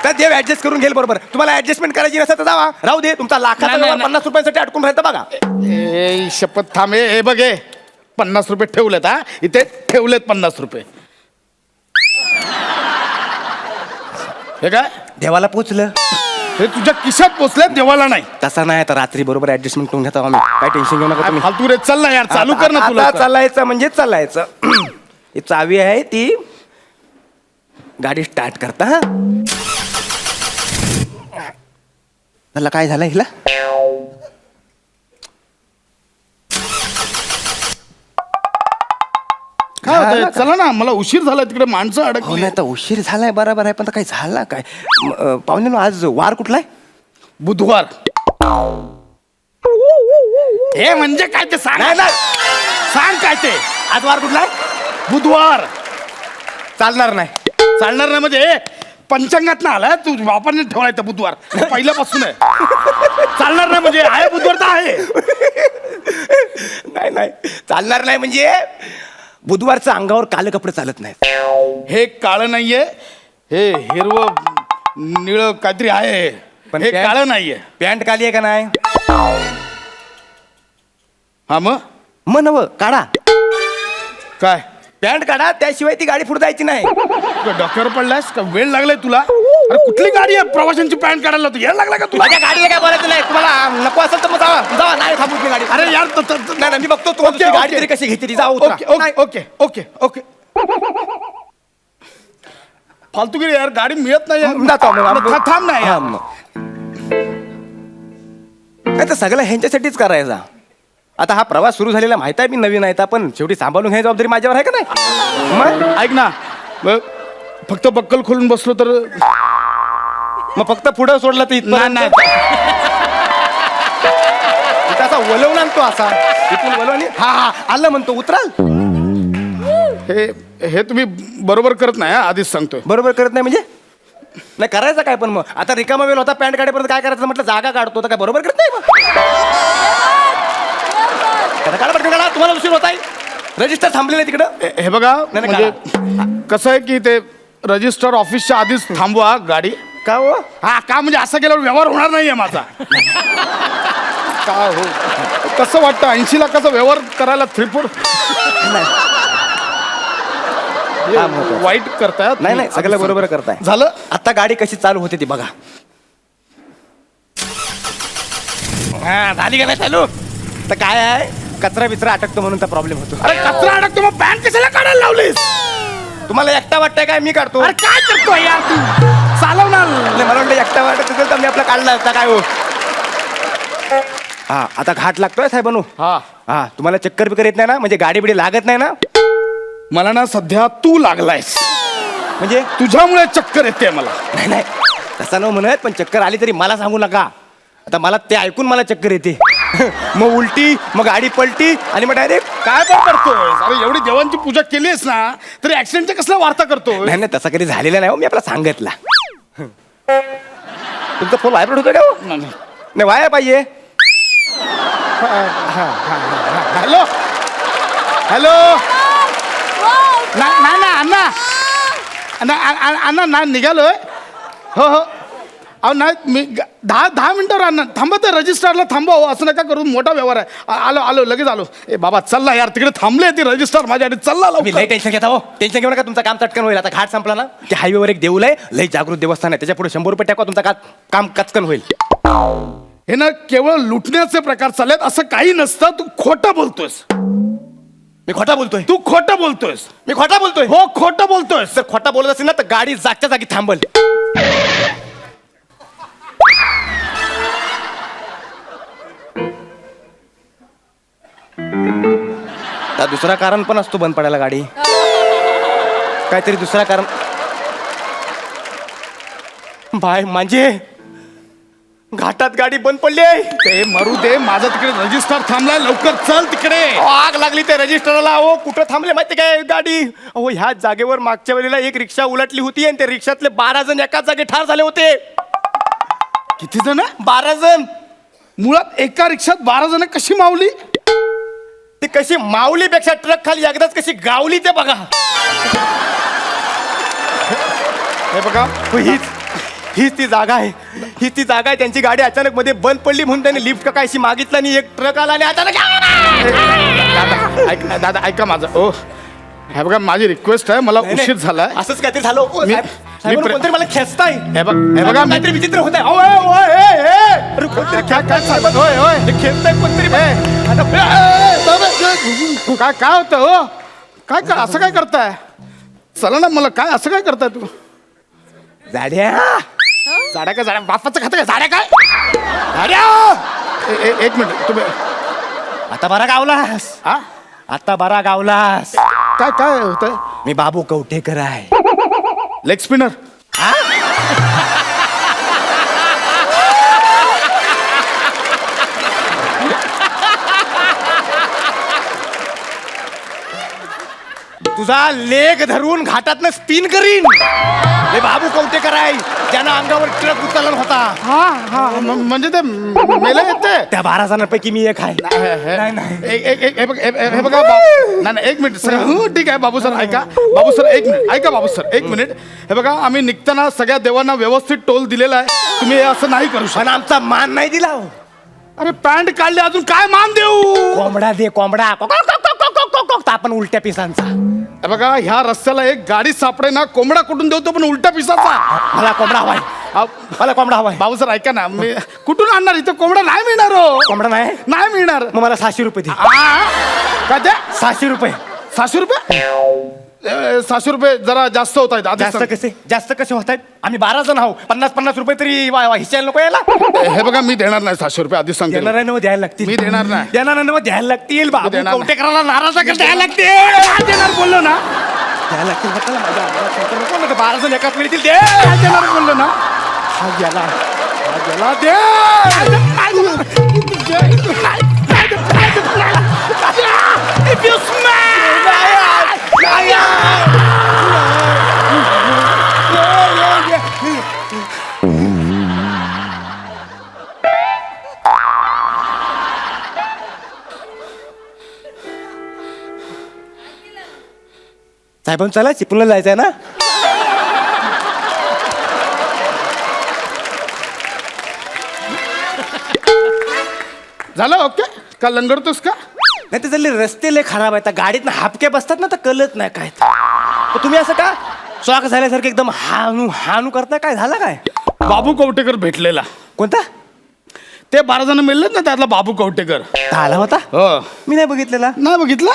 [SPEAKER 2] तर देव ऍडजस्ट करून घेईल बरोबर. तुम्हाला ऍडजस्टमेंट करायची नसेल तर जावा, राहू दे. तुमचा लाखाचा
[SPEAKER 6] नाही,
[SPEAKER 2] व्यवहार
[SPEAKER 6] नाही.
[SPEAKER 2] 50 रुपयांसाठी अडकून राहतं बघा.
[SPEAKER 6] ए शपथ थांब. हे बघ हे 50 रुपये ठेवलेत. हा इथे ठेवलेत 50 रुपये. हे काय
[SPEAKER 2] देवाला पोचलं.
[SPEAKER 6] हे तुझ्या खिशात पोचले देवाला नाही.
[SPEAKER 2] तसा नाही तर रात्री बरोबर ऍडजस्टमेंट करून घेतो आम्ही. काय टेन्शन घेऊ नका तुम्ही.
[SPEAKER 6] फालतू रे चल ना यार चालू कर ना
[SPEAKER 2] आता
[SPEAKER 6] तुला.
[SPEAKER 2] चालायचं म्हणजे चालायचं. ही चावी आहे ती गाडी स्टार्ट करता. हा त्याला काय झालं हिला.
[SPEAKER 6] काय होतंय? चला ना मला उशीर झाला तिकडे माणसं
[SPEAKER 2] हो
[SPEAKER 6] अडकली.
[SPEAKER 2] नाही तर उशीर झालाय बरोबर आहे पण आता काय झाला काय. पाहुणे आज वार कुठलाय.
[SPEAKER 6] बुधवार. हे म्हणजे काय ते सांग.
[SPEAKER 2] नाही नाही
[SPEAKER 6] सांग काय ते.
[SPEAKER 2] आज वार कुठलाय.
[SPEAKER 6] बुधवार.
[SPEAKER 2] चालणार नाही.
[SPEAKER 6] चालणार नाही म्हणजे पंचांगात ना आलाय तू. बापाने ठेवलाय तर बुधवार हे पहिल्यापासून आहे. चालणार नाही म्हणजे आहे बुधवार तर आहे.
[SPEAKER 2] नाही नाही चालणार नाही म्हणजे बुधवारचं अंगावर काले कपडे चालत नाहीत.
[SPEAKER 6] हे काळं नाहीये. हे हिरवं निळं काहीतरी आहे.
[SPEAKER 2] पण
[SPEAKER 6] हे
[SPEAKER 2] पॅन्ट-
[SPEAKER 6] काळं नाहीये.
[SPEAKER 2] पॅन्ट काली आहे का नाही.
[SPEAKER 6] हा मग
[SPEAKER 2] नव काढा.
[SPEAKER 6] काय
[SPEAKER 2] पॅन्ट काढा त्याशिवाय ती गाडी पुढे जायची नाही.
[SPEAKER 6] तू डॉक्टर पडलास का वेळ लागलाय तुला. अरे कुठली गाडी आहे प्रवाशांची पॅन्ट काढायला तू यायला लागला का तुला.
[SPEAKER 2] माझ्या गाडीला काय बोलायचं नाही. तुम्हाला नको असेल तर मग जावा जावा. नाही थांबू मी गाडी.
[SPEAKER 6] अरे यार
[SPEAKER 2] नाही नाही, मी बघतो तुम्हाला
[SPEAKER 6] ओके,
[SPEAKER 2] दुसरी गाडी
[SPEAKER 6] ओके.
[SPEAKER 2] तरी कशी घेते ती. जाऊ उतरा.
[SPEAKER 6] ओके
[SPEAKER 2] नाही.
[SPEAKER 6] ओके ओके ओके फालतूगिरी यार गाडी मिळत नाही यार.
[SPEAKER 2] जातो मग.
[SPEAKER 6] थांब नाही
[SPEAKER 2] हा,
[SPEAKER 6] यार.
[SPEAKER 2] मग. नाही तर सगळं ह्यांच्यासाठीच करायचा. आता हा प्रवास सुरू झालेला माहित आहे मी नवीन आहे पण शेवटी सांभाळून घ्यायची जबाबदारी माझ्यावर आहे का नाही. मग
[SPEAKER 6] ऐक ना मग फक्त बक्कल खोलून बसलो तर.
[SPEAKER 2] मग फक्त पुढं सोडलं तर इथं
[SPEAKER 6] नाही.
[SPEAKER 2] असा वलवून आणतो असा इथून वलवून हा हा आलं म्हणतो उतराल.
[SPEAKER 6] हे तुम्ही बरोबर करत नाही हा, आधीच सांगतोय.
[SPEAKER 2] बरोबर करत नाही म्हणजे नाही करायचं काय पण मग आता रिकामा वेळ होता पॅन्ट काढेपर्यंत काय करायचं म्हटलं जागा काढतो तर काय बरोबर करत नाही मग. काढा पटकन काढा तुम्हाला उशीर होत आहे. रजिस्टर थांबलेलं आहे तिकडं.
[SPEAKER 6] हे बघा
[SPEAKER 2] नाही,
[SPEAKER 6] म्हणजे कसं आहे की ते रजिस्टर ऑफिसच्या आधीच थांबवा गाडी.
[SPEAKER 2] का हो
[SPEAKER 6] हा का म्हणजे असं केल्यावर व्यवहार होणार नाहीये माझा. का हो कसं वाटतं 80 लाखाचा व्यवहार करायला 3-4 वाईट करतायत.
[SPEAKER 2] नाही नाही सगळं बरोबर करताय.
[SPEAKER 6] झालं.
[SPEAKER 2] आता गाडी कशी चालू होते ती बघा. हा झाली का नाही चालू. तर काय आहे कचरा बिचरा अटकतो म्हणून तर प्रॉब्लेम होतो.
[SPEAKER 6] अरे कचरा अडकतो मग पॅन्ट कशाला काढायला लावलीस.
[SPEAKER 2] तुम्हाला एकटा वाटतंय काय मी काढतो.
[SPEAKER 6] अरे काय करतो यार तू चालवणार.
[SPEAKER 2] नाही, मला वाटलं एकटा वाटत असेल तर मी आपला काढला असता काय हो. हा आता घाट लागतोय साहेबांनो.
[SPEAKER 6] हा
[SPEAKER 2] हा तुम्हाला चक्कर बिकर येत नाही ना म्हणजे गाडी बिडी लागत नाही ना.
[SPEAKER 6] मला ना सध्या तू लागलायस
[SPEAKER 2] म्हणजे
[SPEAKER 6] तुझ्यामुळे चक्कर येते मला.
[SPEAKER 2] नाही नाही तसं न म्हणत पण चक्कर आली तरी मला सांगू नका. आता मला ते ऐकून मला चक्कर येते. मग उलटी मग गाडी पलटी आणि मग डायरेक्ट
[SPEAKER 6] काय पण करतोय. अरे एवढी देवांची पूजा केलीस ना तरी ऍक्सिडेंटच्या कसल्या वार्ता करतोय.
[SPEAKER 2] नाही नाही तसा कधी झालेला नाही हो मी आपला सांगितला. तुमचा फोन व्हायब्रेट होतोय का हो? नाही व्हायला पाहिजे.
[SPEAKER 6] हॅलो हॅलो नाही ना अण्णा अण्णा ना निघालोय. हो हो अहो नाही मी 10 मिनिटावर अण्णा थांबत रजिस्टरला थांबव. असं नका करू मोठा व्यवहार आहे. आलो लगेच आलो. ए बाबा चल्ला यार तिकडे थांबले ती रजिस्टर माझ्यासाठी चालला
[SPEAKER 2] मी लई टेन्शन घेता हो. टेन्शन घेऊ नका तुमचं काम चटकन होईल. आता घाट संपला ना ते हायवेवर एक देऊळ आहे लई जागृत देवस्थान आहे त्याच्या पुढे 100 रुपये टाका तुमचं काम कचकन होईल.
[SPEAKER 6] हे ना केवळ लुटण्याचे प्रकार चाललेत असं काही नसतं. तू खोटं बोलतोयस.
[SPEAKER 2] मी खोटा बोलतोय.
[SPEAKER 6] तू खोटं बोलतोयस.
[SPEAKER 2] मी खोटा बोलतोय.
[SPEAKER 6] हो खोटं बोलतोयस.
[SPEAKER 2] जर खोटा बोलत असेल ना तर गाडी जागच्या जागी थांबल. आता दुसरा कारण पण असतो बंद पडायला गाडी. काहीतरी दुसरा कारण. बाय म्हणजे घाटात गाडी बंद पडली आहे.
[SPEAKER 6] ते मरू दे, माझा तिकडे रजिस्टर थांबलाय, लवकर चल तिकडे.
[SPEAKER 2] आग लागली त्या रजिस्टरला. अहो कुठं थांबले माहिती काय गाडी. अहो ह्या जागेवर मागच्या वेळेला एक रिक्षा उलटली होती आणि त्या रिक्षातले 12 जण एकाच जागी ठार झाले होते.
[SPEAKER 6] किती जण?
[SPEAKER 2] 12 जण.
[SPEAKER 6] मुळात एका रिक्षात 12 जण कशी मावली?
[SPEAKER 2] ती कशी माऊलीपेक्षा ट्रक खाली एकदाच कशी गावली ते बघा.
[SPEAKER 6] हे बघा,
[SPEAKER 2] हीच ती जागा आहे. हीच ती जागा आहे. त्यांची गाडी अचानक मध्ये बंद पडली म्हणून त्यांनी लिफ्ट का कायशी मागितलं आणि एक ट्रक आला आणि अचानक
[SPEAKER 6] दादा ऐका माझं. ओ हे बघा, माझी रिक्वेस्ट आहे, मला उशीर झालाय.
[SPEAKER 2] असंच काहीतरी झालं. ओ,
[SPEAKER 6] मी-
[SPEAKER 2] साहेब, साहेब,
[SPEAKER 6] मी प्रे-
[SPEAKER 2] कोणतरी मला खेचताय.
[SPEAKER 6] हे बघा,
[SPEAKER 2] काहीतरी विचित्र होत आहे. खेचताय कोणतरी.
[SPEAKER 6] काय होतं हो? काय असं काय करताय? चला ना, मला काय असं काय करताय तू?
[SPEAKER 2] जाड्या
[SPEAKER 6] झाड्या काय? बापाचं खातं काय? झाड्या काय? एक मिनिट, तुम्ही
[SPEAKER 2] आता बरा गावलास.
[SPEAKER 6] हा?
[SPEAKER 2] आता बरा गावलास.
[SPEAKER 6] काय होतंय?
[SPEAKER 2] मी बाबू कवठेकर आहे.
[SPEAKER 6] Leg spinner.
[SPEAKER 2] तुझा लेग धरून घाटातनं स्पिन करीन. हे बाबू कवठेकर आहे ज्यांना अंगावर ट्रक उचलला होता.
[SPEAKER 6] हा म्हणजे ते मेले येते.
[SPEAKER 2] त्या 12 जणांपैकी मी एक आहे. नाही.
[SPEAKER 6] हे बघा नाही, एक मिनिट सर. हो ठीक आहे बाबू सर, ऐका बाबू सर, एक मिनिट ऐका बाबू सर, एक मिनिट. हे बघा, आम्ही निघताना सगळ्या देवांना व्यवस्थित टोल दिलेला आहे. तुम्ही हे असं नाही करू
[SPEAKER 2] पण
[SPEAKER 6] शकत.
[SPEAKER 2] आमचा मान नाही दिला हो.
[SPEAKER 6] अरे पॅन्ट काढली, अजून काय मान देऊ?
[SPEAKER 2] कोंबडा दे कोंबडा. आपण उलट्या पिसांचा.
[SPEAKER 6] हे बघा, ह्या रस्त्याला एक गाडी सापडे ना, कोंबडा कुठून देतो पण उलटा पिसाचा.
[SPEAKER 2] मला कोंबडा हवाय. मला कोंबडा हवाय.
[SPEAKER 6] बाबू सर ऐका ना, मी कुठून आणणार? इथं कोंबडा नाही मिळणार हो.
[SPEAKER 2] कोंबडा नाही
[SPEAKER 6] मिळणार.
[SPEAKER 2] मग मला 600 रुपये दे.
[SPEAKER 6] काय ते?
[SPEAKER 2] 600 रुपये.
[SPEAKER 6] 600 रुपये? 600 रुपये जरा जास्त होत आहेत.
[SPEAKER 2] जास्त कसे होत आहेत? आम्ही 12 जण आहोत. 50 रुपये तरी हिच्याला नको यायला.
[SPEAKER 6] हे बघा, मी देणार नाही 600 रुपये, आधीच सांगतो.
[SPEAKER 2] देणार आहे द्यायला लागतील.
[SPEAKER 6] मी देणार नाही.
[SPEAKER 2] देणार आहे द्यायला लागतील. बाबू
[SPEAKER 6] देणार नाही.
[SPEAKER 2] कवठेकराला नाराज द्यायला लागतील.
[SPEAKER 6] काय देणार बोललो ना?
[SPEAKER 2] द्यायला लागतील. म्हटलं ना, माझ्या अंगाला शंकर नको ना, 12 जण एकाच वेळी दे.
[SPEAKER 6] काय देणार बोललो ना?
[SPEAKER 2] हा गेला
[SPEAKER 6] दे.
[SPEAKER 2] If you साहेब चला चिपळूणला जायचंय ना.
[SPEAKER 6] झालं ओके का? लंगडतोस का?
[SPEAKER 2] नाही, त्याचे रस्ते लय खराब आहेत. गाडीत ना हापके बसतात ना, तर कळत नाही काय. तर तुम्ही असं का शॉक झाल्यासारखं एकदम हानू करता? काय झालं काय?
[SPEAKER 6] बाबू कवटेकर भेटलेला.
[SPEAKER 2] कोणता?
[SPEAKER 6] ते 12 जण मिळलेत ना, त्यातला बाबू कवटेकर.
[SPEAKER 2] आला होता?
[SPEAKER 6] हो.
[SPEAKER 2] मी नाही बघितलेला.
[SPEAKER 6] नाही बघितला?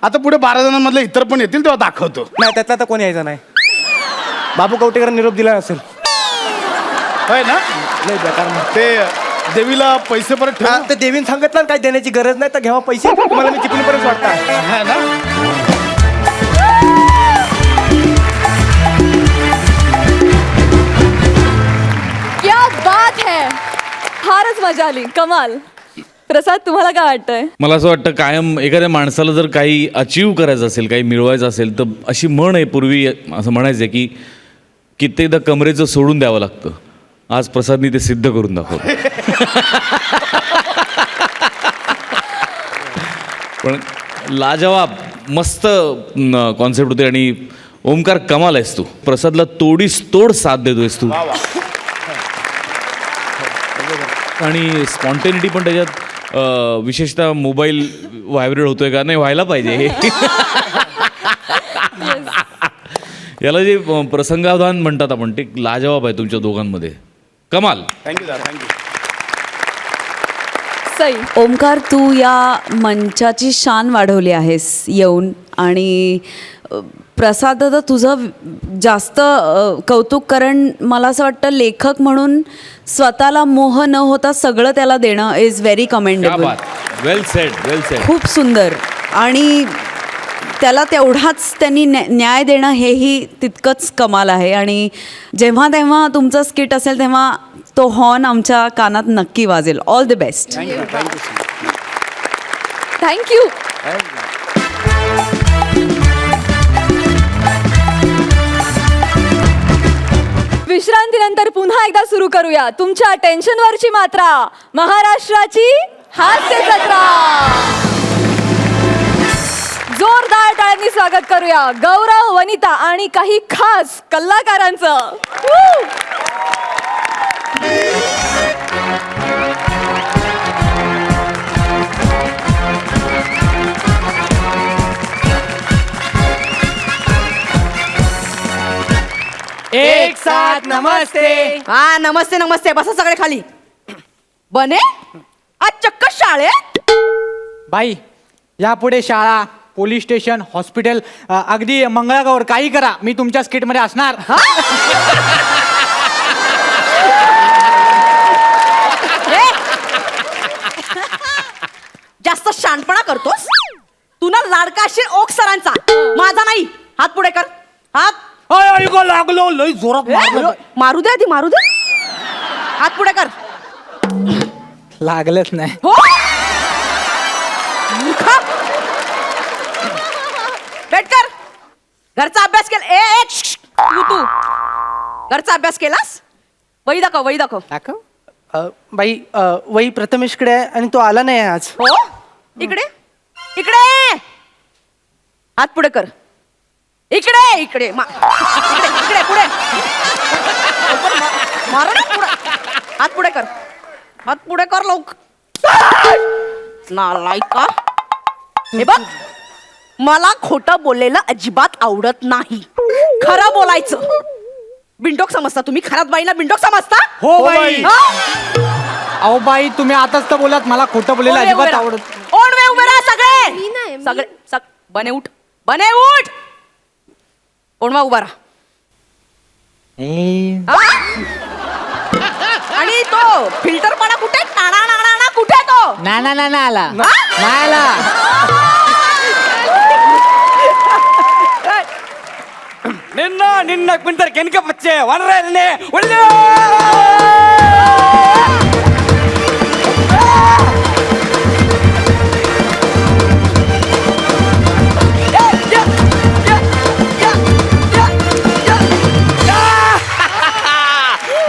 [SPEAKER 6] आता पुढे 12 जणांमधले इतर पण येतील, तेव्हा दाखवतो.
[SPEAKER 2] नाही, त्यातला तर कोणी यायचं नाही. बाबू कवटेकर निरोप दिला नसेल.
[SPEAKER 6] होय ना?
[SPEAKER 2] लय बेकार ना.
[SPEAKER 6] ते देवीला पैसे परत ठेव.
[SPEAKER 2] ते देवीन सांगितलं काय देण्याची गरज नाही, तर घ्यावा पैसे. तुम्हाला मी चिपळूणपर्यंत वाटता.
[SPEAKER 6] है ना?
[SPEAKER 4] क्या बात है. फारच मजा आली. कमाल. प्रसाद, तुम्हाला काय वाटतंय?
[SPEAKER 7] मला असं वाटतं कायम एखाद्या माणसाला जर काही अचीव करायचं असेल, काही मिळवायचं असेल, तर अशी म्हण आहे, पूर्वी असं म्हणायचं की कित्येकदा कमरेचं सोडून द्यावं लागतं. आज प्रसादनी ते सिद्ध करून दाखवलं. पण लाजवाब मस्त कॉन्सेप्ट होते आणि ओमकार कमाल आहेस तू. प्रसादला तोडीस तोड साथ देतोयस तू. आणि स्पॉन्टेनिटी पण त्याच्यात विशेषतः मोबाईल व्हायब्रेट होतोय का? नाही, व्हायला पाहिजे. याला जे प्रसंगावधान म्हणतात आपण, ते लाजवाब आहे तुमच्या दोघांमध्ये. कमाल.
[SPEAKER 6] थँक्यू दादा, थँक्यू.
[SPEAKER 4] सई.
[SPEAKER 5] ओमकार, तू या मंचाची शान वाढवली आहेस येऊन. आणि प्रसाद दादा, तुझं जास्त कौतुक, कारण मला असं वाटतं लेखक म्हणून स्वतःला मोह न होता सगळं त्याला देणं is very commendable.
[SPEAKER 7] Well sed, well sed.
[SPEAKER 5] खूप सुंदर. आणि त्याला तेवढाच त्यांनी न्याय देणं हेही तितकंच कमाल आहे. आणि जेव्हा तेव्हा तुमचं स्किट असेल तेव्हा तो हॉर्न आमच्या कानात नक्की वाजेल. All the best.
[SPEAKER 4] थँक्यू. विश्रांतीनंतर पुन्हा एकदा सुरू करूया तुमच्या टेन्शनवरची मात्रा, महाराष्ट्राची हास्य जत्रा. जोरदार टाळ्यांनी स्वागत करूया गौरव, वनिता आणि काही खास कलाकारांचं.
[SPEAKER 2] एक साथ नमस्ते.
[SPEAKER 1] हा नमस्ते नमस्ते. बसा सगळे खाली. बने आज चक्क शाळेत.
[SPEAKER 8] बाई यापुढे शाळा, पोलीस स्टेशन, हॉस्पिटल, अगदी मंगळागौर काही करा, मी तुमच्या स्किटमध्ये असणार.
[SPEAKER 1] जास्त शानपणा करतोस तू ना. लाडका असशील ओक सरांचा, माझा नाही. हात पुढे कर. हात.
[SPEAKER 8] लागलो लय जोरात मारलं.
[SPEAKER 1] मारू दे आधी, मारू दे. हात पुढे कर.
[SPEAKER 8] लागलंच नाही.
[SPEAKER 1] हो मूर्खा. बैठ कर. घरचा अभ्यास केला. ए श्श, तू घरचा अभ्यास केलास? वही दाखव, वही दाखव.
[SPEAKER 9] बाई वही प्रथमेशकडे आहे आणि तो आला नाही आज.
[SPEAKER 1] हो इकडे इकडे. हात पुढे कर. इकडे इकडे इकडे इकडे पुढे. मार ना पुढे. हात पुढे कर. हात पुढे कर लोक. नालायका. हे बघ, मला खोटं बोललेलं अजिबात आवडत नाही. खरं बोलायचं. बिंडोक समजता तुम्ही? खरात बाईला बिंडोक समजता?
[SPEAKER 8] हो बाई.
[SPEAKER 1] हा?
[SPEAKER 8] अहो बाई तुम्ही आताच तर बोलात मला खोटं बोलायला
[SPEAKER 1] ओढवे
[SPEAKER 8] अजिबात
[SPEAKER 1] उभे राहा.
[SPEAKER 8] आवडत.
[SPEAKER 1] ओढवे उभे राहा सगळे. सगळे बने उठ. बने उठ. ओढवा उभा राहा. हा? आणि तो फिल्टरपणा कुठे? टाणा नाणा कुठे तो?
[SPEAKER 8] नाही आला. नाही आला.
[SPEAKER 2] ನಿನ್ನ ಕ್ವಿಂಟರ್ ಕೆನಕ ಪಚ್ಚೆ ಒಳ್ಳೆ ಒಳ್ಳೆ.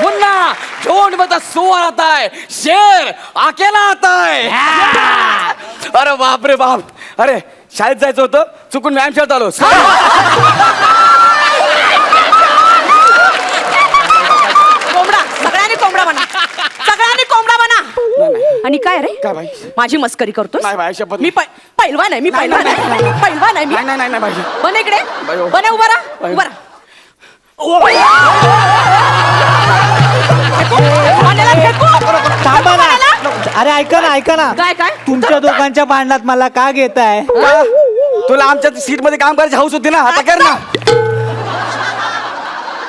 [SPEAKER 2] मुन्ना झोंड में तो सुअर आता है, शेर अकेला आता है. अरे बाप रे बाप. अरे शाळेत जायचं होतं, चुकून व्यायाम शाळेत आलो.
[SPEAKER 1] कोंबडा. सगळ्यांनी कोंबडा बना. सगळ्यांनी कोंबडा बना. आणि काय रे?
[SPEAKER 2] काय बाई?
[SPEAKER 1] माझी मस्करी करतोस?
[SPEAKER 2] नाही बाई, शपथ.
[SPEAKER 1] मी पैलवान आहे. मी पैलवान आहे. पैलवान आहे मी.
[SPEAKER 2] नाही बाई.
[SPEAKER 1] बन इकडे.
[SPEAKER 2] बाई, हो.
[SPEAKER 1] बने उभा राहा. उभा राहा. बनेला फेकू.
[SPEAKER 8] थांबा ना.
[SPEAKER 1] बनेला.
[SPEAKER 8] अरे ऐका ना.
[SPEAKER 1] काय काय?
[SPEAKER 8] तुमच्या दोघांच्या भांडणात मला का घेताय?
[SPEAKER 2] तुला आमच्या सीट मध्ये काम करायची हौस होती ना, आता कर ना.